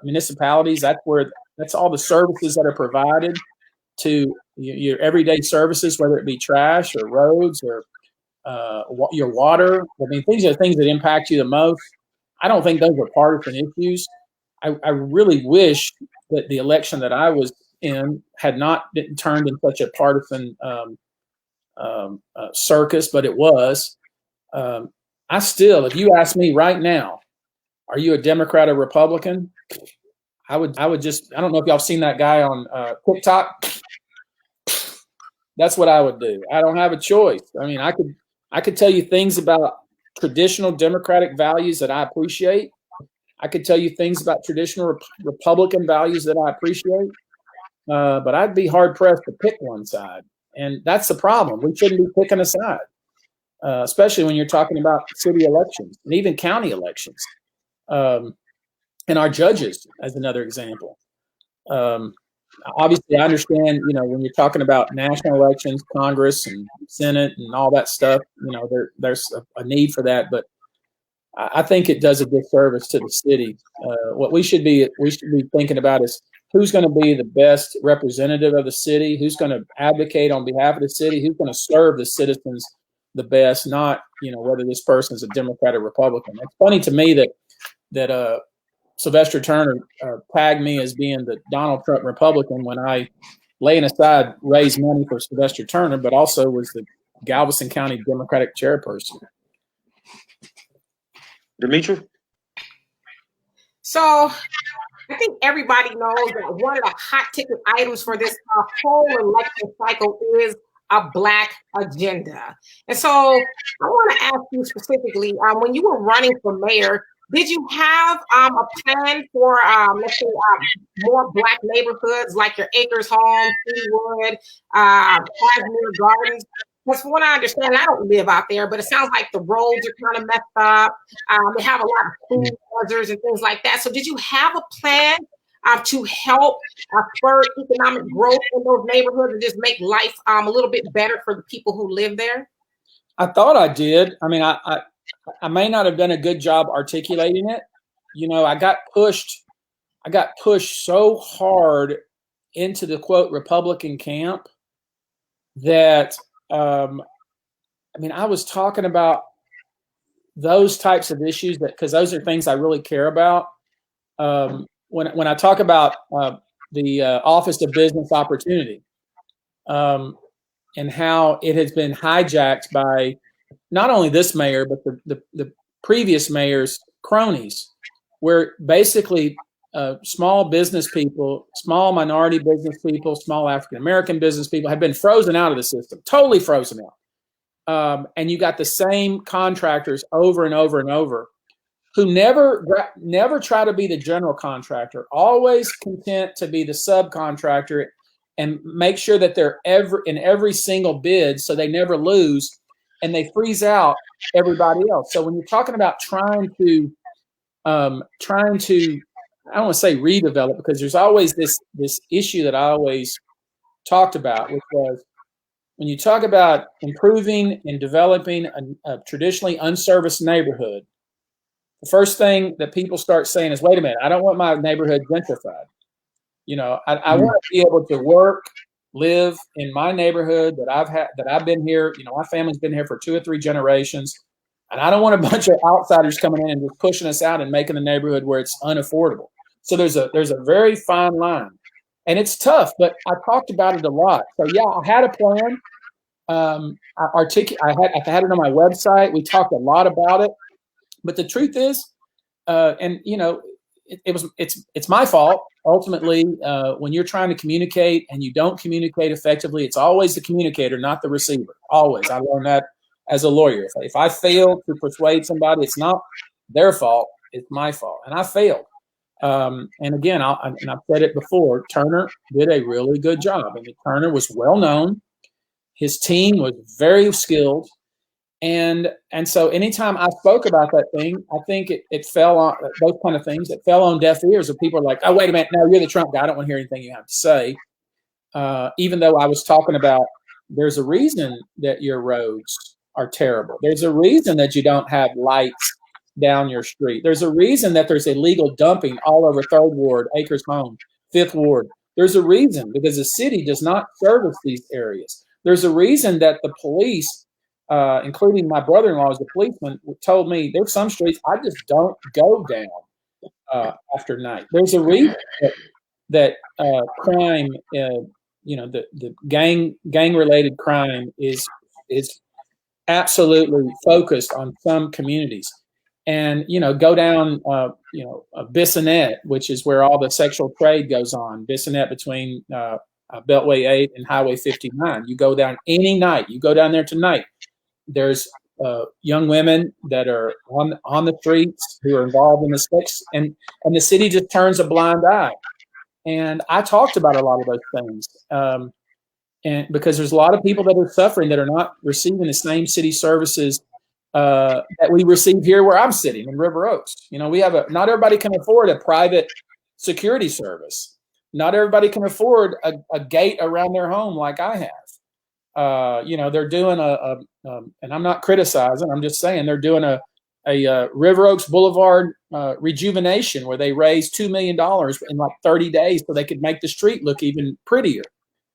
municipalities, that's all the services that are provided to your everyday services, whether it be trash or roads or your water. I mean, these are things that impact you the most. I don't think those are partisan issues. I really wish that the election that I was in had not been turned in such a partisan circus, but it was. If you ask me right now, are you a Democrat or Republican? I would just, I don't know if y'all have seen that guy on TikTok. That's what I would do. I don't have a choice. I mean, I could tell you things about traditional Democratic values that I appreciate. I could tell you things about traditional Republican values that I appreciate. But I'd be hard pressed to pick one side. And that's the problem. We shouldn't be picking a side, especially when you're talking about city elections and even county elections. And our judges, as another example. Obviously, I understand, when you're talking about national elections, Congress and Senate and all that stuff, there's a need for that. But I think it does a disservice to the city. What we should be thinking about is who's going to be the best representative of the city, who's going to advocate on behalf of the city, who's going to serve the citizens the best, not, whether this person is a Democrat or Republican. It's funny to me that Sylvester Turner tagged me as being the Donald Trump Republican when I, laying aside, raised money for Sylvester Turner, but also was the Galveston County Democratic chairperson. Demetra? So I think everybody knows that one of the hot ticket items for this whole election cycle is a Black agenda. And so I want to ask you specifically, when you were running for mayor, did you have a plan for, let's say, more Black neighborhoods like your Acres Home, Cedarwood, Cashmere Gardens? Because from what I understand, I don't live out there, but it sounds like the roads are kind of messed up. They have a lot of food hazards and things like that. So did you have a plan to help spur economic growth in those neighborhoods and just make life a little bit better for the people who live there? I thought I did. I mean, I may not have done a good job articulating it. I got pushed so hard into the quote Republican camp that I was talking about those types of issues because those are things I really care about. When I talk about the Office of Business Opportunity and how it has been hijacked by not only this mayor, but the previous mayor's cronies, where basically small business people, small minority business people, small African-American business people have been frozen out of the system, totally frozen out. And you got the same contractors over and over and over who never try to be the general contractor, always content to be the subcontractor and make sure that they're in every single bid so they never lose, and they freeze out everybody else. So when you're talking about trying to I don't want to say redevelop, because there's always this issue that I always talked about, which was when you talk about improving and developing a traditionally unserviced neighborhood, the first thing that people start saying is, wait a minute, I don't want my neighborhood gentrified. I want to be able to work, live in my neighborhood that I've been here. My family's been here for 2 or 3 generations. And I don't want a bunch of outsiders coming in and just pushing us out and making the neighborhood where it's unaffordable. So there's a very fine line, and it's tough, but I talked about it a lot. So yeah, I had a plan. I had it on my website. We talked a lot about it, but the truth is, it's my fault. Ultimately, when you're trying to communicate and you don't communicate effectively, it's always the communicator, not the receiver. Always. I learned that as a lawyer. If I fail to persuade somebody, it's not their fault, it's my fault. And I failed. And again, I've said it before, Turner did a really good job. I mean, Turner was well known. His team was very skilled. And so anytime I spoke about that thing, I think it fell on those kind of things. It fell on deaf ears of people are like, oh, wait a minute. No, you're the Trump guy. I don't want to hear anything you have to say. Even though I was talking about, there's a reason that your roads are terrible. There's a reason that you don't have lights down your street. There's a reason that there's illegal dumping all over 3rd Ward, Acres Home, 5th Ward. There's a reason, because the city does not service these areas. There's a reason that the police, including my brother-in-law as a policeman, told me there's some streets I just don't go down after night. There's a reason that crime, the gang-related crime is absolutely focused on some communities. And, go down, Bissonnette, which is where all the sexual trade goes on, Bissonnette between Beltway 8 and Highway 59. You go down any night. You go down there tonight. There's young women that are on the streets who are involved in the sex, and the city just turns a blind eye. And I talked about a lot of those things. And because there's a lot of people that are suffering that are not receiving the same city services that we receive here where I'm sitting in River Oaks. Not everybody can afford a private security service. Not everybody can afford a gate around their home like I have. They're doing and I'm not criticizing, I'm just saying they're doing a River Oaks Boulevard rejuvenation where they raised $2 million in like 30 days so they could make the street look even prettier.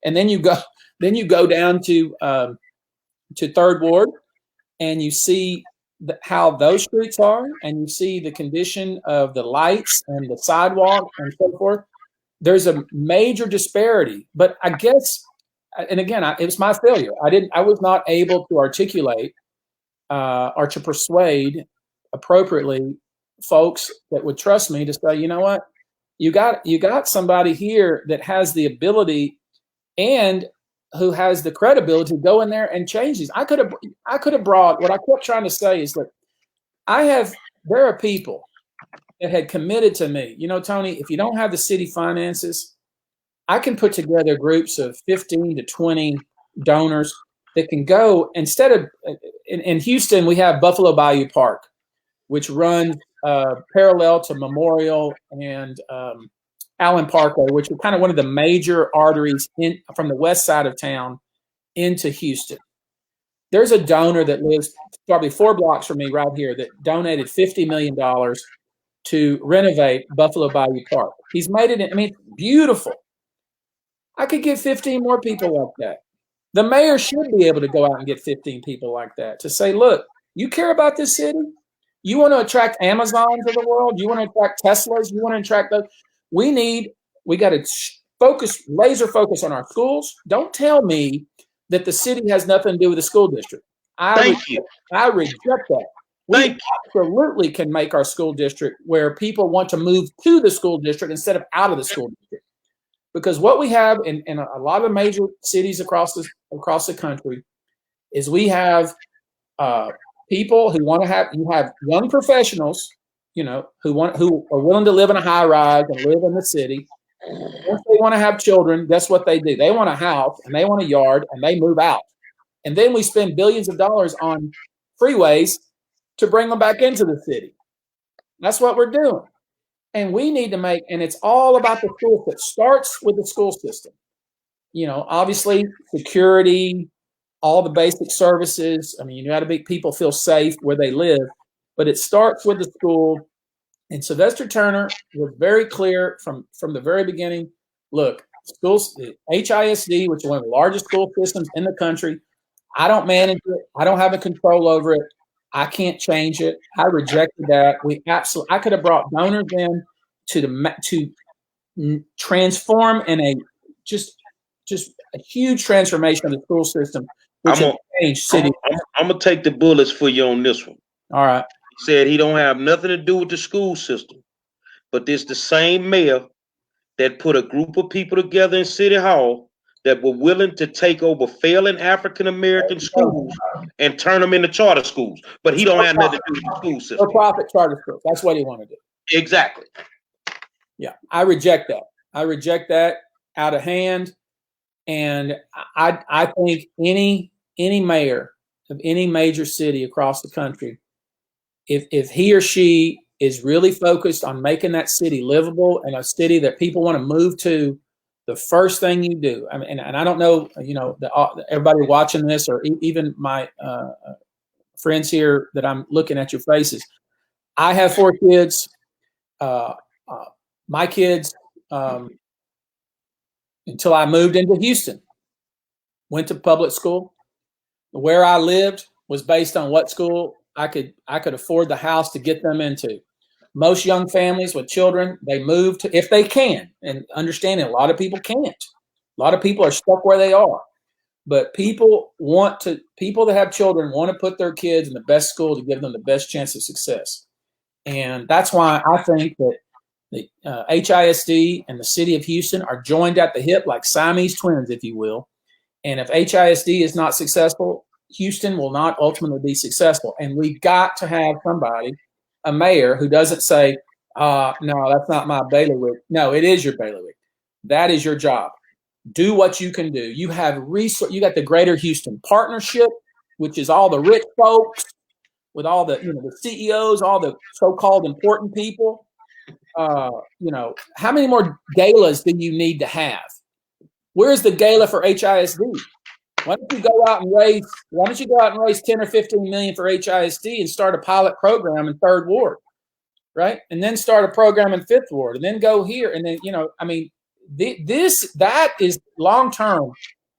And then you go down to 3rd Ward, and you see how those streets are, and you see the condition of the lights and the sidewalk and so forth, there's a major disparity. But I guess, and again, it was my failure. I was not able to articulate or to persuade appropriately folks that would trust me to say, you know what, you got somebody here that has the ability and who has the credibility to go in there and change these. I could have brought, what I kept trying to say is that there are people that had committed to me, you know, Tony, if you don't have the city finances, I can put together groups of 15 to 20 donors that can go. Instead of in Houston, we have Buffalo Bayou Park, which runs parallel to Memorial and Allen Parkway, which are kind of one of the major arteries from the west side of town into Houston. There's a donor that lives probably 4 blocks from me right here that donated $50 million to renovate Buffalo Bayou Park. He's made it, I mean, beautiful. I could get 15 more people like that. The mayor should be able to go out and get 15 people like that to say, look, you care about this city? You want to attract Amazons of the world? You want to attract Teslas? You want to attract those? We got to laser focus on our schools. Don't tell me that the city has nothing to do with the school district. I reject that. We absolutely can make our school district where people want to move to the school district instead of out of the school district. Because what we have in a lot of major cities across the country is we have people who want to have, you have young professionals, you know, who are willing to live in a high rise and live in the city. Once they want to have children, that's what they do. They want a house and they want a yard and they move out. And then we spend billions of dollars on freeways to bring them back into the city. That's what we're doing. And we need to make, and it's all about the school. It starts with the school system. You know, obviously security, all the basic services. I mean, you got to make people feel safe where they live, but it starts with the school. And Sylvester Turner was very clear from the very beginning. Look, schools, HISD, which is one of the largest school systems in the country, I don't manage it. I don't have a control over it. I can't change it. I rejected that. I could have brought donors in to transform in a just a huge transformation of the school system, which will change city. I'm gonna take the bullets for you on this one. All right. He said he don't have nothing to do with the school system, but this the same mayor that put a group of people together in City Hall that were willing to take over failing African-American schools and turn them into charter schools. But he don't have nothing to do with the school system. For-profit charter schools. That's what he wanted to do. Exactly. Yeah, I reject that. I reject that out of hand. And I think any mayor of any major city across the country, if he or she is really focused on making that city livable and a city that people want to move to, the first thing you do, I mean, and I don't know, you know, everybody watching this or even my friends here that I'm looking at your faces. I have 4 kids. My kids, until I moved into Houston, went to public school. Where I lived was based on what school I could afford the house to get them into. Most young families with children, they move to, if they can, and understanding a lot of people can't. A lot of people are stuck where they are. But people that have children want to put their kids in the best school to give them the best chance of success. And that's why I think that the HISD and the city of Houston are joined at the hip like Siamese twins, if you will. And if HISD is not successful, Houston will not ultimately be successful. And we got to have somebody, a mayor, who doesn't say, no, that's not my bailiwick. No, it is your bailiwick. That is your job. Do what you can do. You have you got the Greater Houston Partnership, which is all the rich folks with all the, you know, the CEOs, all the so-called important people. You know, how many more galas do you need to have? Where's the gala for HISD? Why don't you go out and raise 10 or 15 million for HISD and start a pilot program in 3rd Ward, right? And then start a program in 5th Ward, and then go here, and then, you know, I mean, that is long term.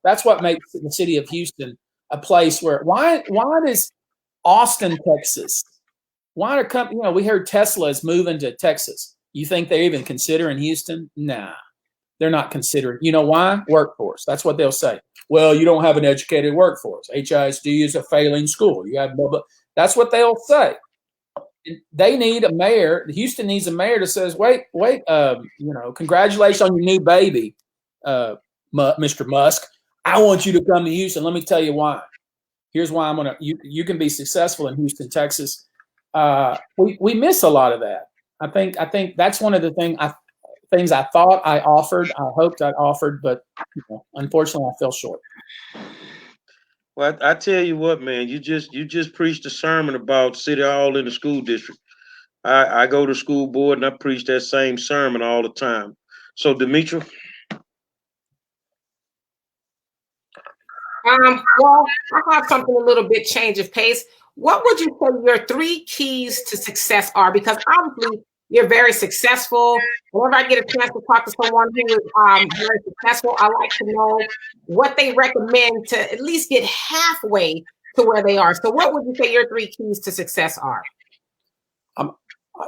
That's what makes the city of Houston a place where why does Austin, Texas. Why are company? We heard Tesla is moving to Texas. You think they're even considering Houston? Nah, they're not considering. You know why? Workforce. That's what they'll say. Well, you don't have an educated workforce. HISD is a failing school. You have blah, blah. That's what they'll say. They need a mayor. Houston needs a mayor that says, wait, congratulations on your new baby, Mr. Musk. I want you to come to Houston. Let me tell you why. Here's why you can be successful in Houston, Texas. We miss a lot of that. I think that's one of the things I thought I offered. I hoped I offered, but unfortunately I fell short. Well, I tell you what, man, you just preached a sermon about City Hall in the school district. I go to school board and I preach that same sermon all the time. So, Demetra. Well, I have something a little bit change of pace. What would you say your 3 keys to success are? Because obviously you're very successful. Whenever I get a chance to talk to someone who is very successful, I like to know what they recommend to at least get halfway to where they are. So what would you say your 3 keys to success are?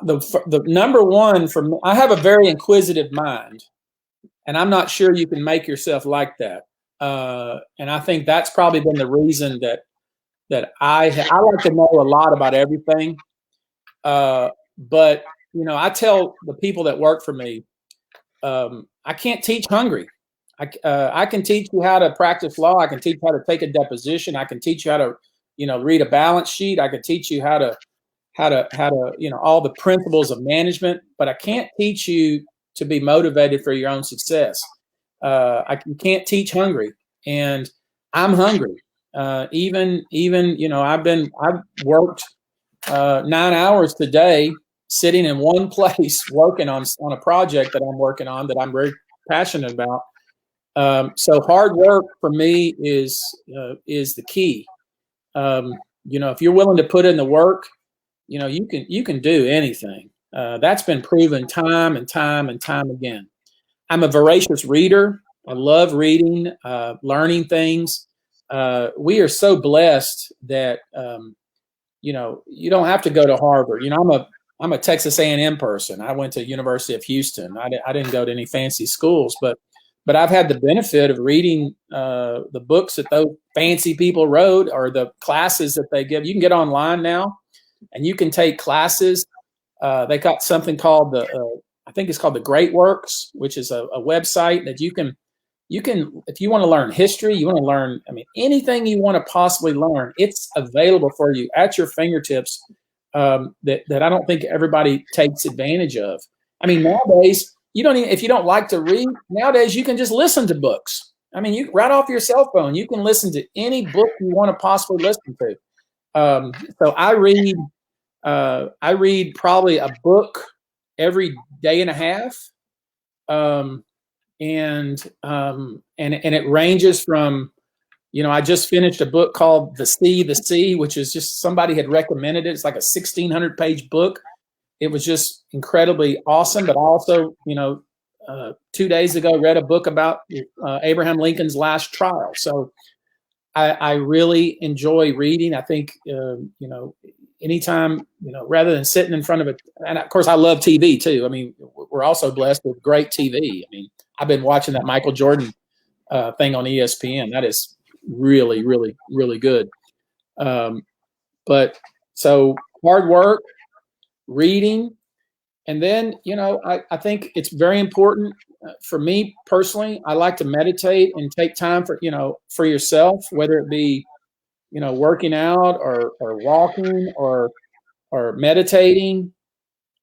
The number one for me, I have a very inquisitive mind, and I'm not sure you can make yourself like that. And I think that's probably been the reason that I like to know a lot about everything. But I tell the people that work for me, I can't teach hungry. I can teach you how to practice law. I can teach you how to take a deposition. I can teach you how to, read a balance sheet. I can teach you how to, all the principles of management. But I can't teach you to be motivated for your own success. I can't teach hungry, and I'm hungry. I've worked 9 hours today, sitting in one place, working on a project that I'm working on that I'm very passionate about. So hard work for me is the key. If you're willing to put in the work, you can do anything. That's been proven time and time and time again. I'm a voracious reader. I love reading, learning things. We are so blessed that you don't have to go to Harvard. I'm a Texas A&M person. I went to University of Houston. I didn't go to any fancy schools, but I've had the benefit of reading the books that those fancy people wrote, or the classes that they give. You can get online now, and you can take classes. They got something called I think it's called the Great Works, which is a website that you can, if you want to learn history, you want to learn, anything you want to possibly learn, it's available for you at your fingertips. That I don't think everybody takes advantage of. Nowadays, if you don't like to read, nowadays you can just listen to books. You right off your cell phone, you can listen to any book you want to possibly listen to. So I read probably a book every day and a half. And it ranges from, I just finished a book called The Sea, which is just, somebody had recommended it. It's like a 1,600 page book. It was just incredibly awesome. But also, 2 days ago, read a book about Abraham Lincoln's last trial. So I really enjoy reading. I think, anytime, rather than sitting in front of it. And of course, I love TV too. We're also blessed with great TV. I've been watching that Michael Jordan thing on ESPN. That is really, really, really good. But so hard work, reading, and then, I think it's very important for me personally. I like to meditate and take time for yourself, whether it be, working out or walking or meditating.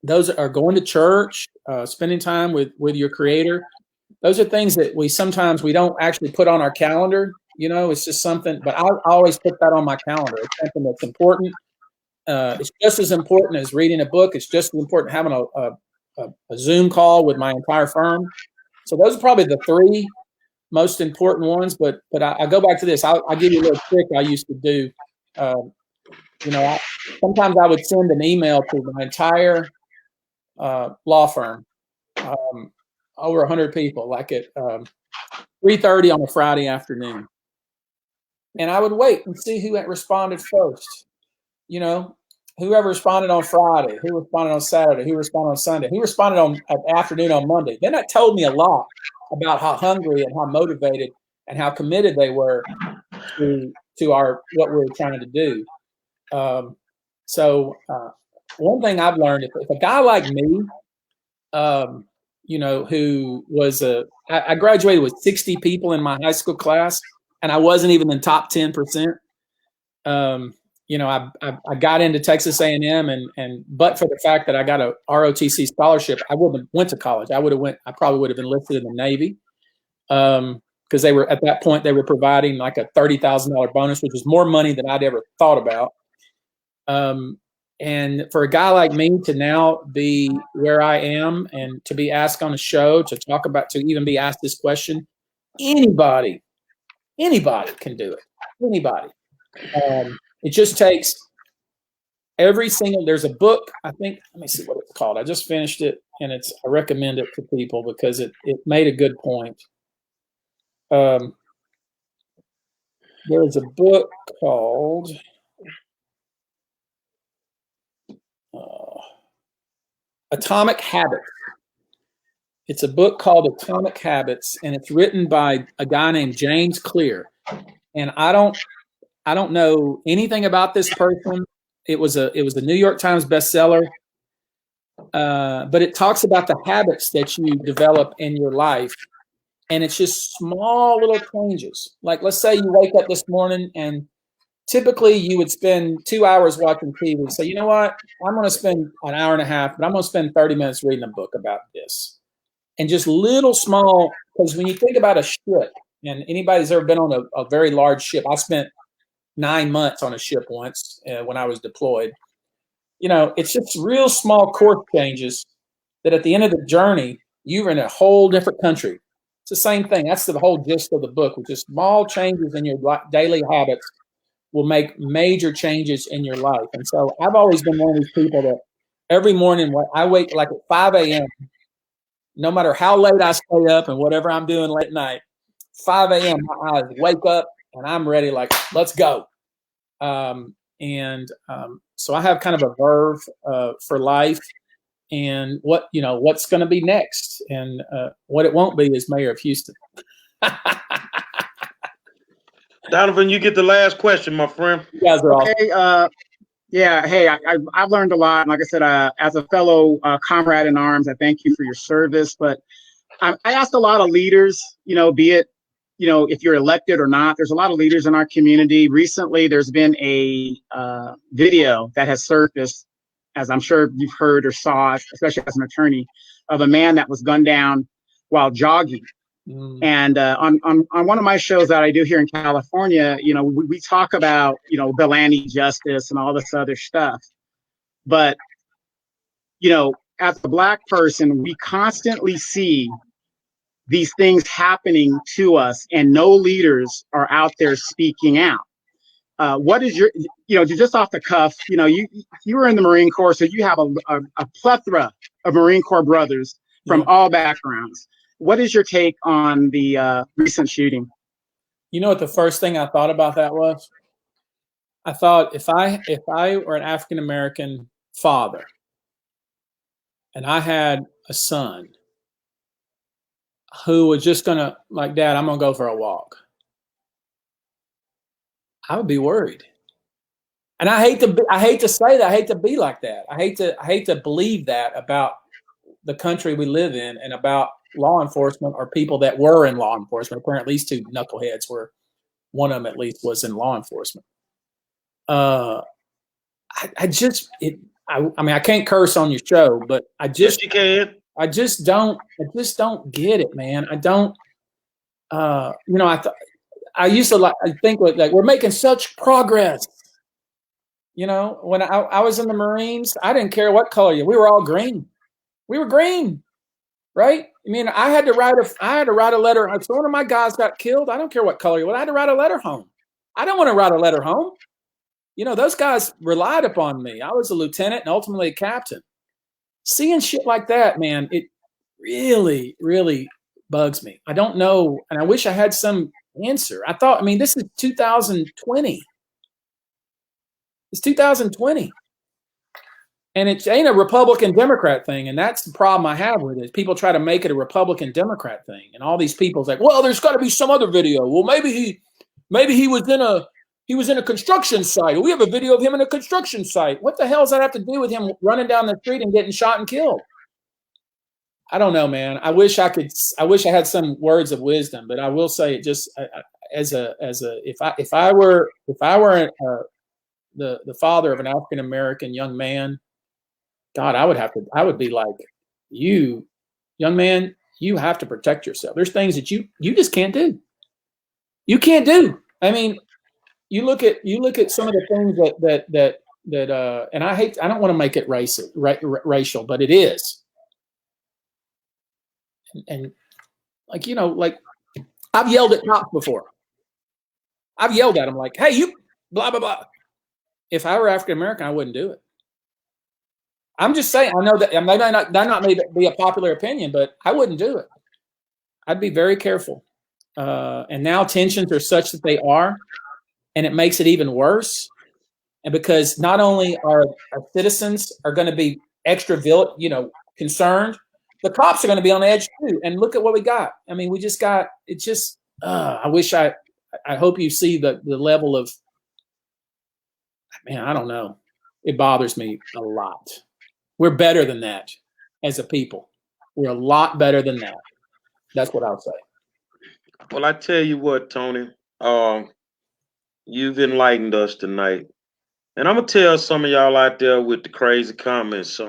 Those are going to church, spending time with your Creator. Those are things that we don't actually put on our calendar. It's just something, but I always put that on my calendar. It's something that's important. It's just as important as reading a book. It's just as important having a Zoom call with my entire firm. So those are probably the 3 most important ones. But I go back to this. I'll give you a little trick I used to do. Sometimes I would send an email to my entire law firm, over 100 people, like at 3:30 on a Friday afternoon. And I would wait and see who had responded first. you know, whoever responded on Friday, who responded on Saturday, who responded on Sunday, who responded on afternoon on Monday. Then that told me a lot about how hungry and how motivated and how committed they were to our what we were trying to do. So one thing I've learned, if a guy like me, you know, who was I graduated with 60 people in my high school class, and I wasn't even in the top 10%. You know, I got into Texas A&M, and but for the fact that I got a ROTC scholarship, I wouldn't have went to college. I probably would have enlisted in the Navy, because they were at that point they were providing like a $30,000 bonus, which was more money than I'd ever thought about. And for a guy like me to now be where I am and to be asked on a show to talk about, to even be asked this question, anybody can do it. Anybody. It just takes there's a book, I think, let me see what it's called. I just finished it, and I recommend it to people because it made a good point. There's a book called Atomic Habits. It's a book called Atomic Habits, and it's written by a guy named James Clear. And I don't know anything about this person. It was a New York Times bestseller, but it talks about the habits that you develop in your life, and it's just small little changes. Like, let's say you wake up this morning, and typically you would spend 2 hours watching TV. So you know what? I'm going to spend an hour and a half, but I'm going to spend 30 minutes reading a book about this. And just little small, because when you think about a ship, and anybody's ever been on a very large ship, I spent 9 months on a ship once when I was deployed. You know, it's just real small course changes that at the end of the journey, you're in a whole different country. It's the same thing. That's the whole gist of the book, which is small changes in your daily habits will make major changes in your life. And so I've always been one of these people that every morning I wake like at 5 a.m., no matter how late I stay up and whatever I'm doing late at night, 5 a.m., my eyes wake up and I'm ready, like, let's go. So I have kind of a verve for life and what's going to be next. And what it won't be is mayor of Houston. Donovan, you get the last question, my friend. You guys are awesome. Okay, yeah, hey, I've learned a lot. Like I said, as a fellow comrade in arms, I thank you for your service. But I asked a lot of leaders, be it, if you're elected or not, there's a lot of leaders in our community. Recently, there's been a video that has surfaced, as I'm sure you've heard or saw, especially as an attorney, of a man that was gunned down while jogging. And on one of my shows that I do here in California, we talk about, Vigilante justice and all this other stuff. But, as a Black person, we constantly see these things happening to us and no leaders are out there speaking out. What is your, just off the cuff, you were in the Marine Corps, so you have a plethora of Marine Corps brothers from all backgrounds. What is your take on the recent shooting? You know what the first thing I thought about that was? I thought if I were an African American father and I had a son who was just gonna, like, Dad, I'm gonna go for a walk, I would be worried. And I hate to say that. I hate to be like that. I hate to believe that about the country we live in and about law enforcement or people that were in law enforcement. Apparently, at least two knuckleheads were. One of them at least was in law enforcement. I mean, I can't curse on your show, but Yes, you can. I just don't get it, man. I don't. I used to think like we're making such progress. When I was in the Marines, I didn't care what color we were all green. We were green, right? I mean, I had to write a letter. If one of my guys got killed, I don't care what color you were. I had to write a letter home. I don't want to write a letter home. Those guys relied upon me. I was a lieutenant and ultimately a captain. Seeing shit like that, man, it really, really bugs me. I don't know, and I wish I had some answer. This is 2020. It's 2020. And it ain't a Republican Democrat thing. And that's the problem I have with it. People try to make it a Republican Democrat thing. And all these people's like, well, there's got to be some other video. Well, maybe he was in a construction site. We have a video of him in a construction site. What the hell does that have to do with him running down the street and getting shot and killed? I don't know, man. I wish I had some words of wisdom, but I will say it just if I were the father of an African American young man, God, I would be like, you, young man, you have to protect yourself. There's things that you just can't do. You can't do. I mean, you look at some of the things that and I don't want to make it racial, but it is. And like, like I've yelled at cops before. I've yelled at them like, hey, you blah, blah, blah. If I were African American, I wouldn't do it. I'm just saying, I know that that may be a popular opinion, but I wouldn't do it. I'd be very careful. And now tensions are such that they are, and it makes it even worse. And because not only are our citizens are going to be extra, concerned, the cops are going to be on edge too. And look at what we got. I mean, we just got, it's just, I hope you see the level of, man, I don't know. It bothers me a lot. We're better than that as a people. We're a lot better than that. That's what I'll say. Well, I tell you what, Tony, you've enlightened us tonight. And I'm going to tell some of y'all out there with the crazy comments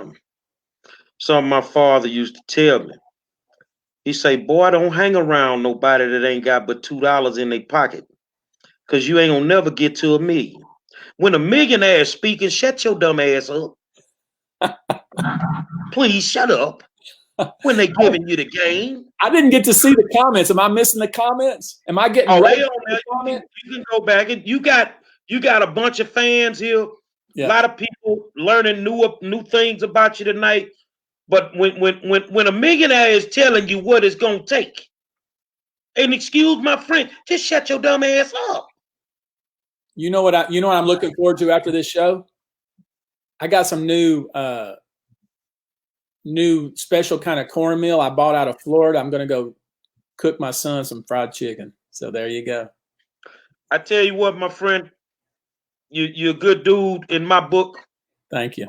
something my father used to tell me. He say, boy, don't hang around nobody that ain't got but $2 in their pocket, because you ain't going to never get to $1 million. When a millionaire is speaking, shut your dumb ass up. Please shut up when they giving you the game. I didn't get to see the comments. Am I missing the comments? Am I getting ready? You can go back and you got a bunch of fans here. Yeah. A lot of people learning new things about you tonight. But when a millionaire is telling you what it's gonna take, and excuse my French, just shut your dumb ass up. You know what I'm looking forward to after this show? I got some new special kind of cornmeal I bought out of Florida. I'm gonna go cook my son some fried chicken. So there you go. I tell you what, my friend, you're a good dude in my book. Thank you.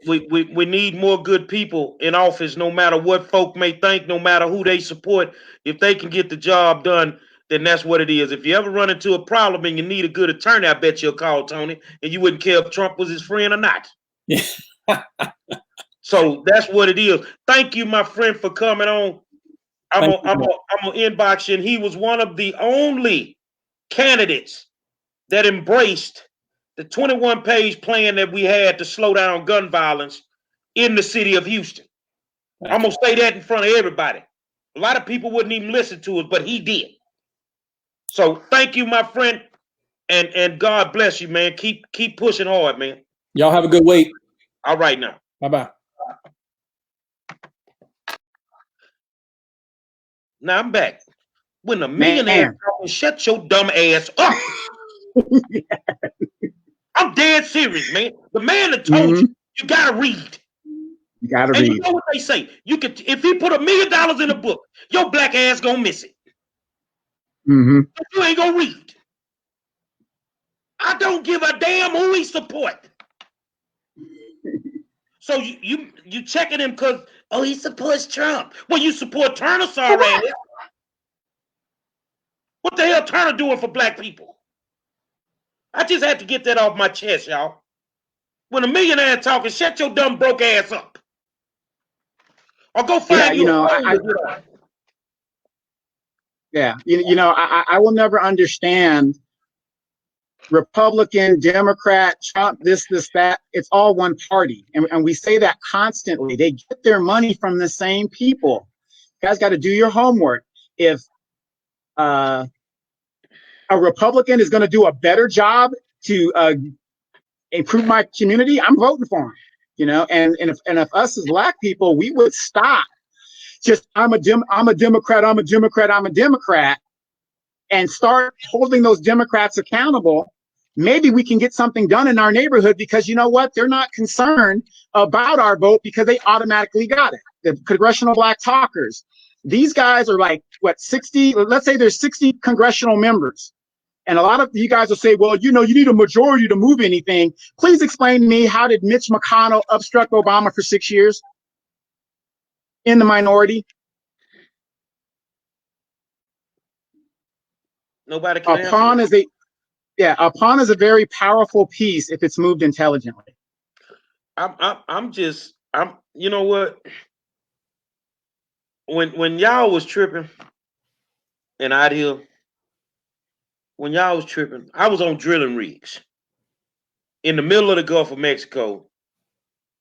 We need more good people in office, no matter what folk may think, no matter who they support. If they can get the job done, then that's what it is. If you ever run into a problem and you need a good attorney, I bet you'll call Tony, and you wouldn't care if Trump was his friend or not. Yeah. So that's what it is. Thank you, my friend, for coming on. I'm gonna inbox you. And he was one of the only candidates that embraced the 21-page plan that we had to slow down gun violence in the city of Houston. I'm gonna say that in front of everybody. A lot of people wouldn't even listen to us, but he did. So thank you, my friend, and God bless you, man. Keep pushing hard, man. Y'all have a good week. All right now. Bye-bye. Now I'm back. When a millionaire shut your dumb ass up. I'm dead serious, man. The man that told you gotta read. You gotta read. You know what they say? You could, if he put $1 million in a book, your black ass gonna miss it. But you ain't gonna read. I don't give a damn who he support. So you checking him because he supports Trump. Well, you support Turner, sorry. What the hell Turner doing for black people? I just had to get that off my chest, y'all. When a millionaire talking, shut your dumb broke ass up. Or go find you. I will never understand Republican, Democrat, Trump, this, that. It's all one party. And we say that constantly. They get their money from the same people. You guys got to do your homework. If a Republican is going to do a better job to improve my community, I'm voting for him. And if us as black people, we would stop just I'm a Democrat, and start holding those Democrats accountable, maybe we can get something done in our neighborhood, because you know what? They're not concerned about our vote because they automatically got it. The Congressional Black Talkers, these guys are like, what, 60? Let's say there's 60 congressional members. And a lot of you guys will say, well, you know, you need a majority to move anything. Please explain to me, how did Mitch McConnell obstruct Obama for 6 years in the minority? Nobody can A pawn is a pawn is a very powerful piece if it's moved intelligently. I'm you know what? When y'all was tripping and out here, when y'all was tripping, I was on drilling rigs in the middle of the Gulf of Mexico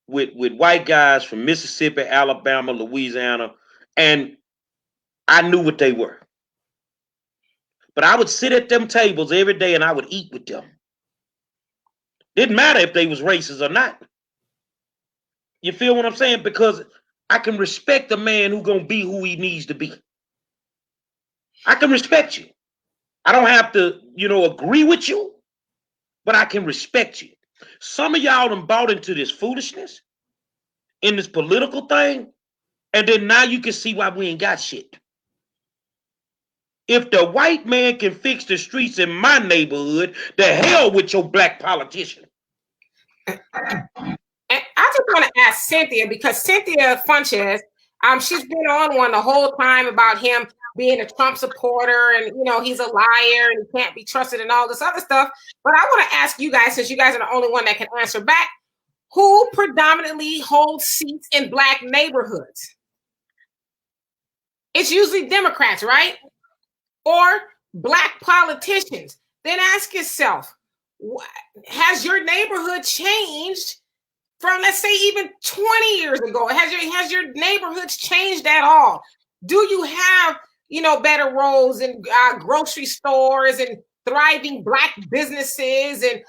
with white guys from Mississippi, Alabama, Louisiana, and I knew what they were. But I would sit at them tables every day and I would eat with them. Didn't matter if they was racist or not. You feel what I'm saying? Because I can respect a man who gonna be who he needs to be. I can respect you. I don't have to, agree with you, but I can respect you. Some of y'all done bought into this foolishness, in this political thing, and then now you can see why we ain't got shit. If the white man can fix the streets in my neighborhood, the hell with your black politician. And I just want to ask Cynthia, because Cynthia Funches, she's been on one the whole time about him being a Trump supporter and, he's a liar and he can't be trusted and all this other stuff. But I want to ask you guys, since you guys are the only one that can answer back, who predominantly holds seats in black neighborhoods? It's usually Democrats, right? Or black politicians. Then ask yourself, has your neighborhood changed from, let's say, even 20 years ago? Has your neighborhoods changed at all? Do you have, better roads in grocery stores and thriving black businesses and,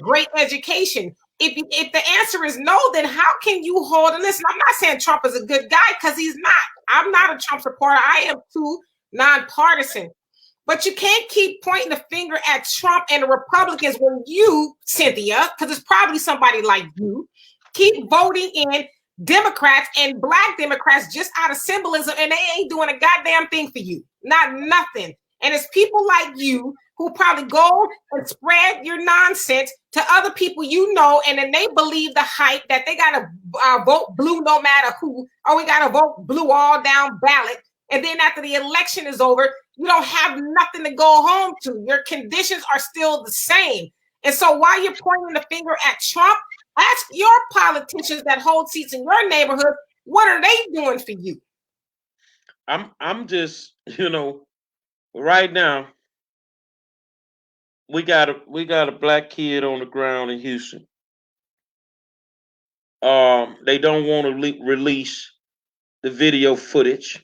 great education? If the answer is no, then how can you hold? And listen, I'm not saying Trump is a good guy, because he's not. I'm not a Trump supporter. I am too nonpartisan. But you can't keep pointing the finger at Trump and the Republicans when you, Cynthia, because it's probably somebody like you, keep voting in Democrats and black Democrats just out of symbolism, and they ain't doing a goddamn thing for you. Nothing. And it's people like you who probably go and spread your nonsense to other people and then they believe the hype that they got to vote blue no matter who, or we got to vote blue all down ballot. And then after the election is over, you don't have nothing to go home to. Your conditions are still the same. And so while you're pointing the finger at Trump, ask your politicians that hold seats in your neighborhood, what are they doing for you? I'm just, right now, we got a black kid on the ground in Houston. They don't want to release the video footage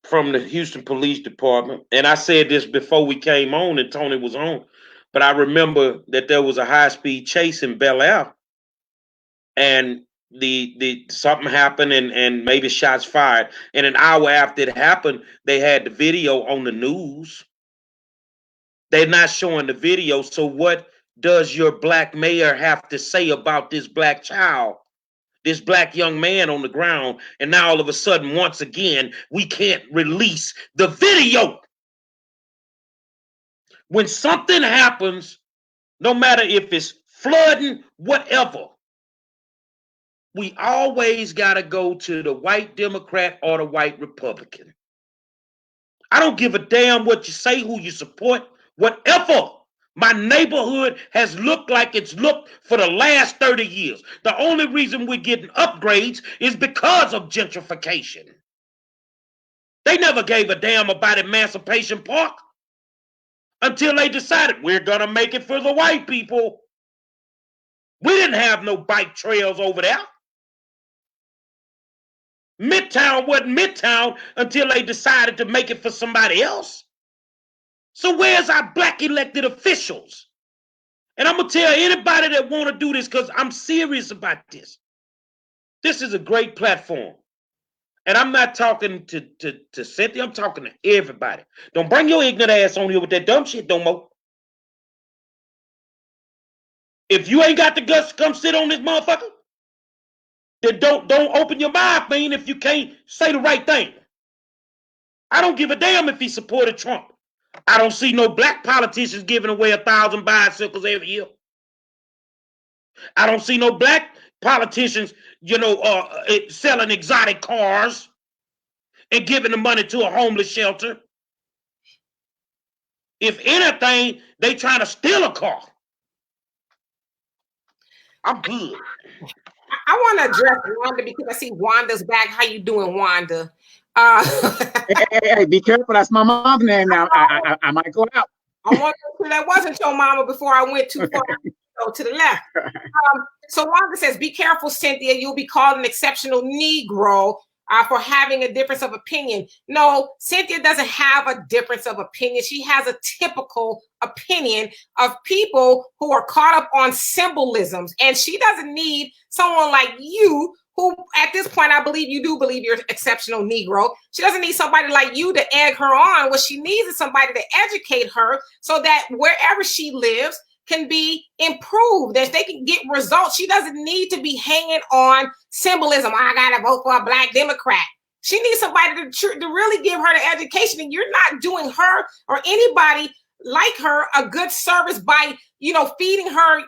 from the Houston Police Department. And I said this before we came on and Tony was on, but I remember that there was a high-speed chase in Bel Air, and the something happened and maybe shots fired. And an hour after it happened, they had the video on the news. They're not showing the video. So what does your black mayor have to say about this black child? This black young man on the ground, and now all of a sudden, once again, we can't release the video. When something happens, no matter if it's flooding, whatever, we always got to go to the white Democrat or the white Republican. I don't give a damn what you say, who you support, whatever. My neighborhood has looked like it's looked for the last 30 years. The only reason we're getting upgrades is because of gentrification. They never gave a damn about Emancipation Park until they decided we're going to make it for the white people. We didn't have no bike trails over there. Midtown wasn't Midtown until they decided to make it for somebody else. So where's our black elected officials? And I'm going to tell anybody that want to do this, because I'm serious about this. This is a great platform. And I'm not talking to Cynthia. I'm talking to everybody. Don't bring your ignorant ass on here with that dumb shit no more. If you ain't got the guts to come sit on this motherfucker, then don't open your mouth, man, if you can't say the right thing. I don't give a damn if he supported Trump. I don't see no black politicians giving away 1,000 bicycles every year. I don't see no black politicians, selling exotic cars and giving the money to a homeless shelter. If anything, they trying to steal a car. I'm good. I want to address Wanda because I see Wanda's back. How you doing, Wanda? Hey, be careful. That's my mom's name now. I might go out. I want to make sure that wasn't your mama before I went too far to the left. So Wanda says, be careful, Cynthia. You'll be called an exceptional Negro for having a difference of opinion. No, Cynthia doesn't have a difference of opinion. She has a typical opinion of people who are caught up on symbolisms. And she doesn't need someone like you, who at this point, I believe you do believe you're an exceptional Negro. She doesn't need somebody like you to egg her on. What she needs is somebody to educate her so that wherever she lives can be improved, that they can get results. She doesn't need to be hanging on symbolism. I got to vote for a black Democrat. She needs somebody to really give her the education. And you're not doing her or anybody like her a good service by, feeding her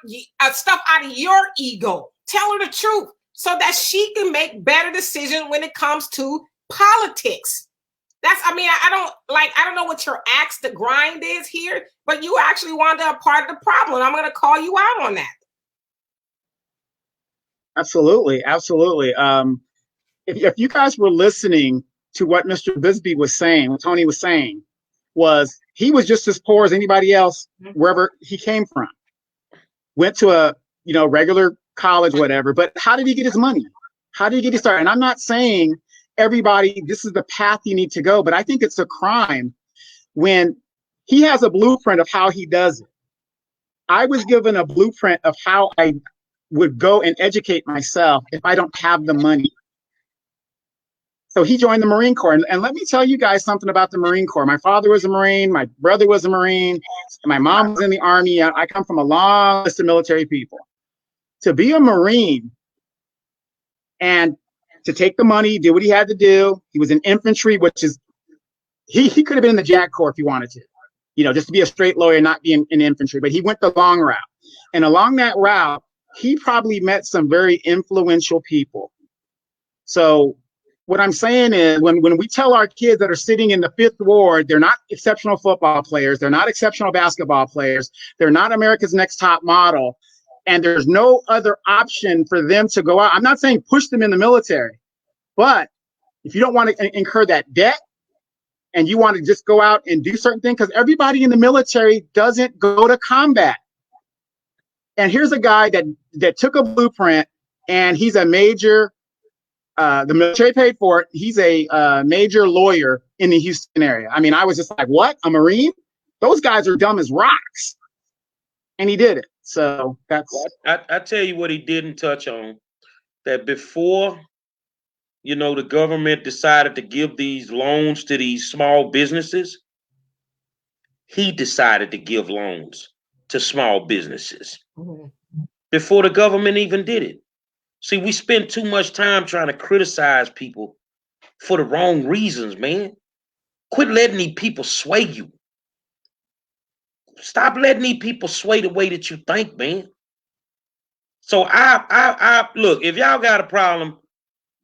stuff out of your ego. Tell her the truth so that she can make better decisions when it comes to politics. I don't know what your axe to grind is here, but you actually want to be a part of the problem. I'm going to call you out on that. Absolutely. If you guys were listening to what Mr. Buzbee was saying, what Tony was saying, was he was just as poor as anybody else wherever he came from. Went to a regular college, whatever. But how did he get his money? How did he get his start? And I'm not saying everybody, this is the path you need to go, but I think it's a crime when he has a blueprint of how he does it. I was given a blueprint of how I would go and educate myself if I don't have the money. So he joined the Marine Corps. And let me tell you guys something about the Marine Corps. My father was a Marine. My brother was a Marine. And my mom was in the Army. I come from a long list of military people. To be a Marine and to take the money, do what he had to do. He was in infantry, which is, he could have been in the JAG Corps if he wanted to, just to be a straight lawyer, not be in infantry, but he went the long route. And along that route, he probably met some very influential people. So what I'm saying is when we tell our kids that are sitting in the 5th Ward, they're not exceptional football players, they're not exceptional basketball players, they're not America's Next Top Model, and there's no other option for them to go out. I'm not saying push them in the military, but if you don't want to incur that debt and you want to just go out and do certain things, because everybody in the military doesn't go to combat. And here's a guy that took a blueprint and he's a major, the military paid for it. He's a major lawyer in the Houston area. I mean, I was just like, what? A Marine? Those guys are dumb as rocks. And he did it. So that's. I tell you what he didn't touch on. That before, the government decided to give these loans to these small businesses, he decided to give loans to small businesses before the government even did it. See, we spend too much time trying to criticize people for the wrong reasons, man. Quit letting these people sway you. Stop letting these people sway the way that you think, man. So I look, if y'all got a problem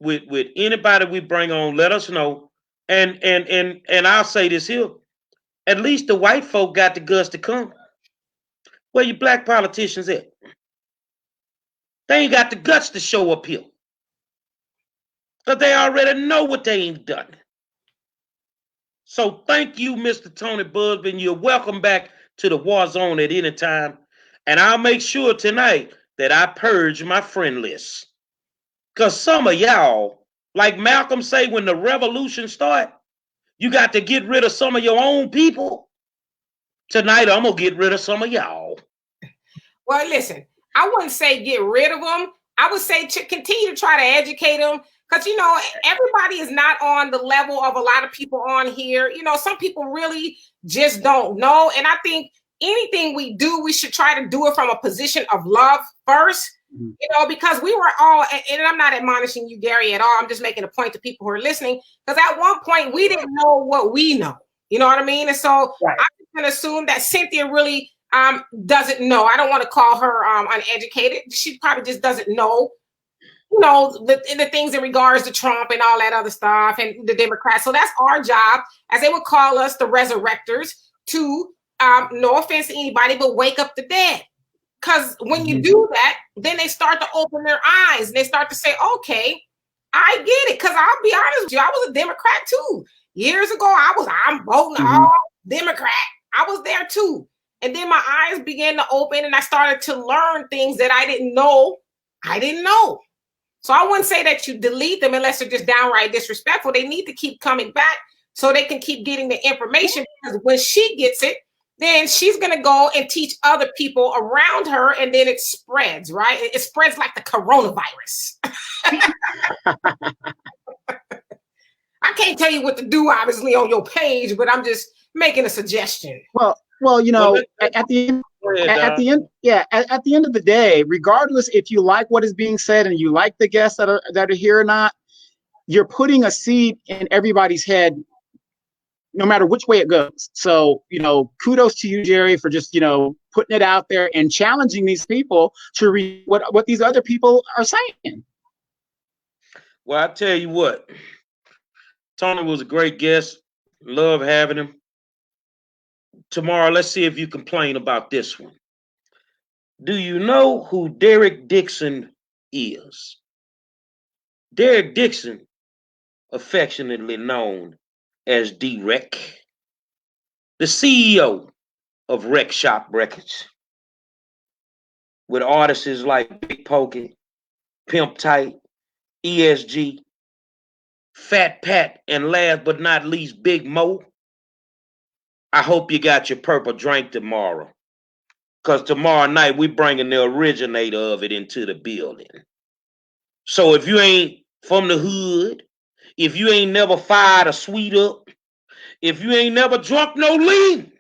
with anybody we bring on, let us know. And I'll say this here. At least the white folk got the guts to come. Where you black politicians at? They ain't got the guts to show up here. Because they already know what they ain't done. So thank you, Mr. Tony Buzbee, and you're welcome back to the War Zone at any time. And I'll make sure tonight that I purge my friend list. Because some of y'all, like Malcolm say, when the revolution start, you got to get rid of some of your own people. Tonight, I'm going to get rid of some of y'all. Well, listen, I wouldn't say get rid of them. I would say to continue to try to educate them. Because, everybody is not on the level of a lot of people on here. Some people really just don't know. And I think anything we do, we should try to do it from a position of love first. You know, because we were all, and I'm not admonishing you, Gary, at all. I'm just making a point to people who are listening, because at one point we didn't know what we know. You know what I mean? And so I can assume that Cynthia really doesn't know. I don't want to call her uneducated. She probably just doesn't know, you know, the things in regards to Trump and all that other stuff and the Democrats. So that's our job, as they would call us, the resurrectors, to no offense to anybody, but wake up the dead. Because when you do that, then they start to open their eyes and they start to say, okay, I get it. Because I'll be honest with you, I was a Democrat too. Years ago, I'm voting all Democrat. I was there too. And then my eyes began to open and I started to learn things that I didn't know. So I wouldn't say that you delete them unless they're just downright disrespectful. They need to keep coming back so they can keep getting the information, because when she gets it, then she's going to go and teach other people around her, and then it spreads, right? It spreads like the coronavirus. I can't tell you what to do, obviously, on your page, but I'm just making a suggestion. Well, you know, at the end of the day, regardless if you like what is being said and you like the guests that are here or not, you're putting a seed in everybody's head, no matter which way it goes. So, you know, kudos to you, Jerry, for just, you know, putting it out there and challenging these people to read what these other people are saying. Well, I tell you what, Tony was a great guest. Love having him. Tomorrow, let's see if you complain about this one. Do you know who Derek Dixon is? Derek Dixon, affectionately known as D-Rec, the CEO of Rec Shop Records, with artists like Big Pokey, Pimp Tight, ESG, Fat Pat, and last but not least, Big Mo. I hope you got your purple drink tomorrow, because tomorrow night we bringing the originator of it into the building. So if you ain't from the hood, if you ain't never fired a sweet up, if you ain't never drunk no lean,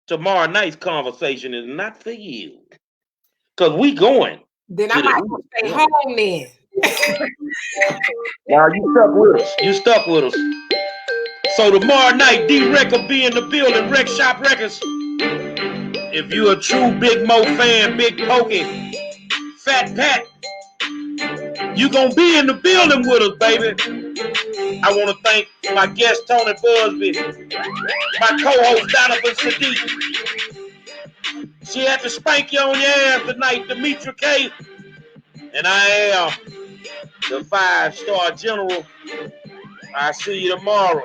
tomorrow night's conversation is not for you. Because we going. Then I might stay home then. Now you stuck with us. You stuck with us. So tomorrow night, D-Rec will be in the building, Rec Shop Records. If you a true Big Mo fan, Big Pokey, Fat Pat, you gonna be in the building with us, baby. I want to thank my guest, Tony Buzbee, my co-host, Donovan Sadiq. She had to spank you on your ass tonight, Demetra, Kaye. And I am the 5-star general. I'll see you tomorrow.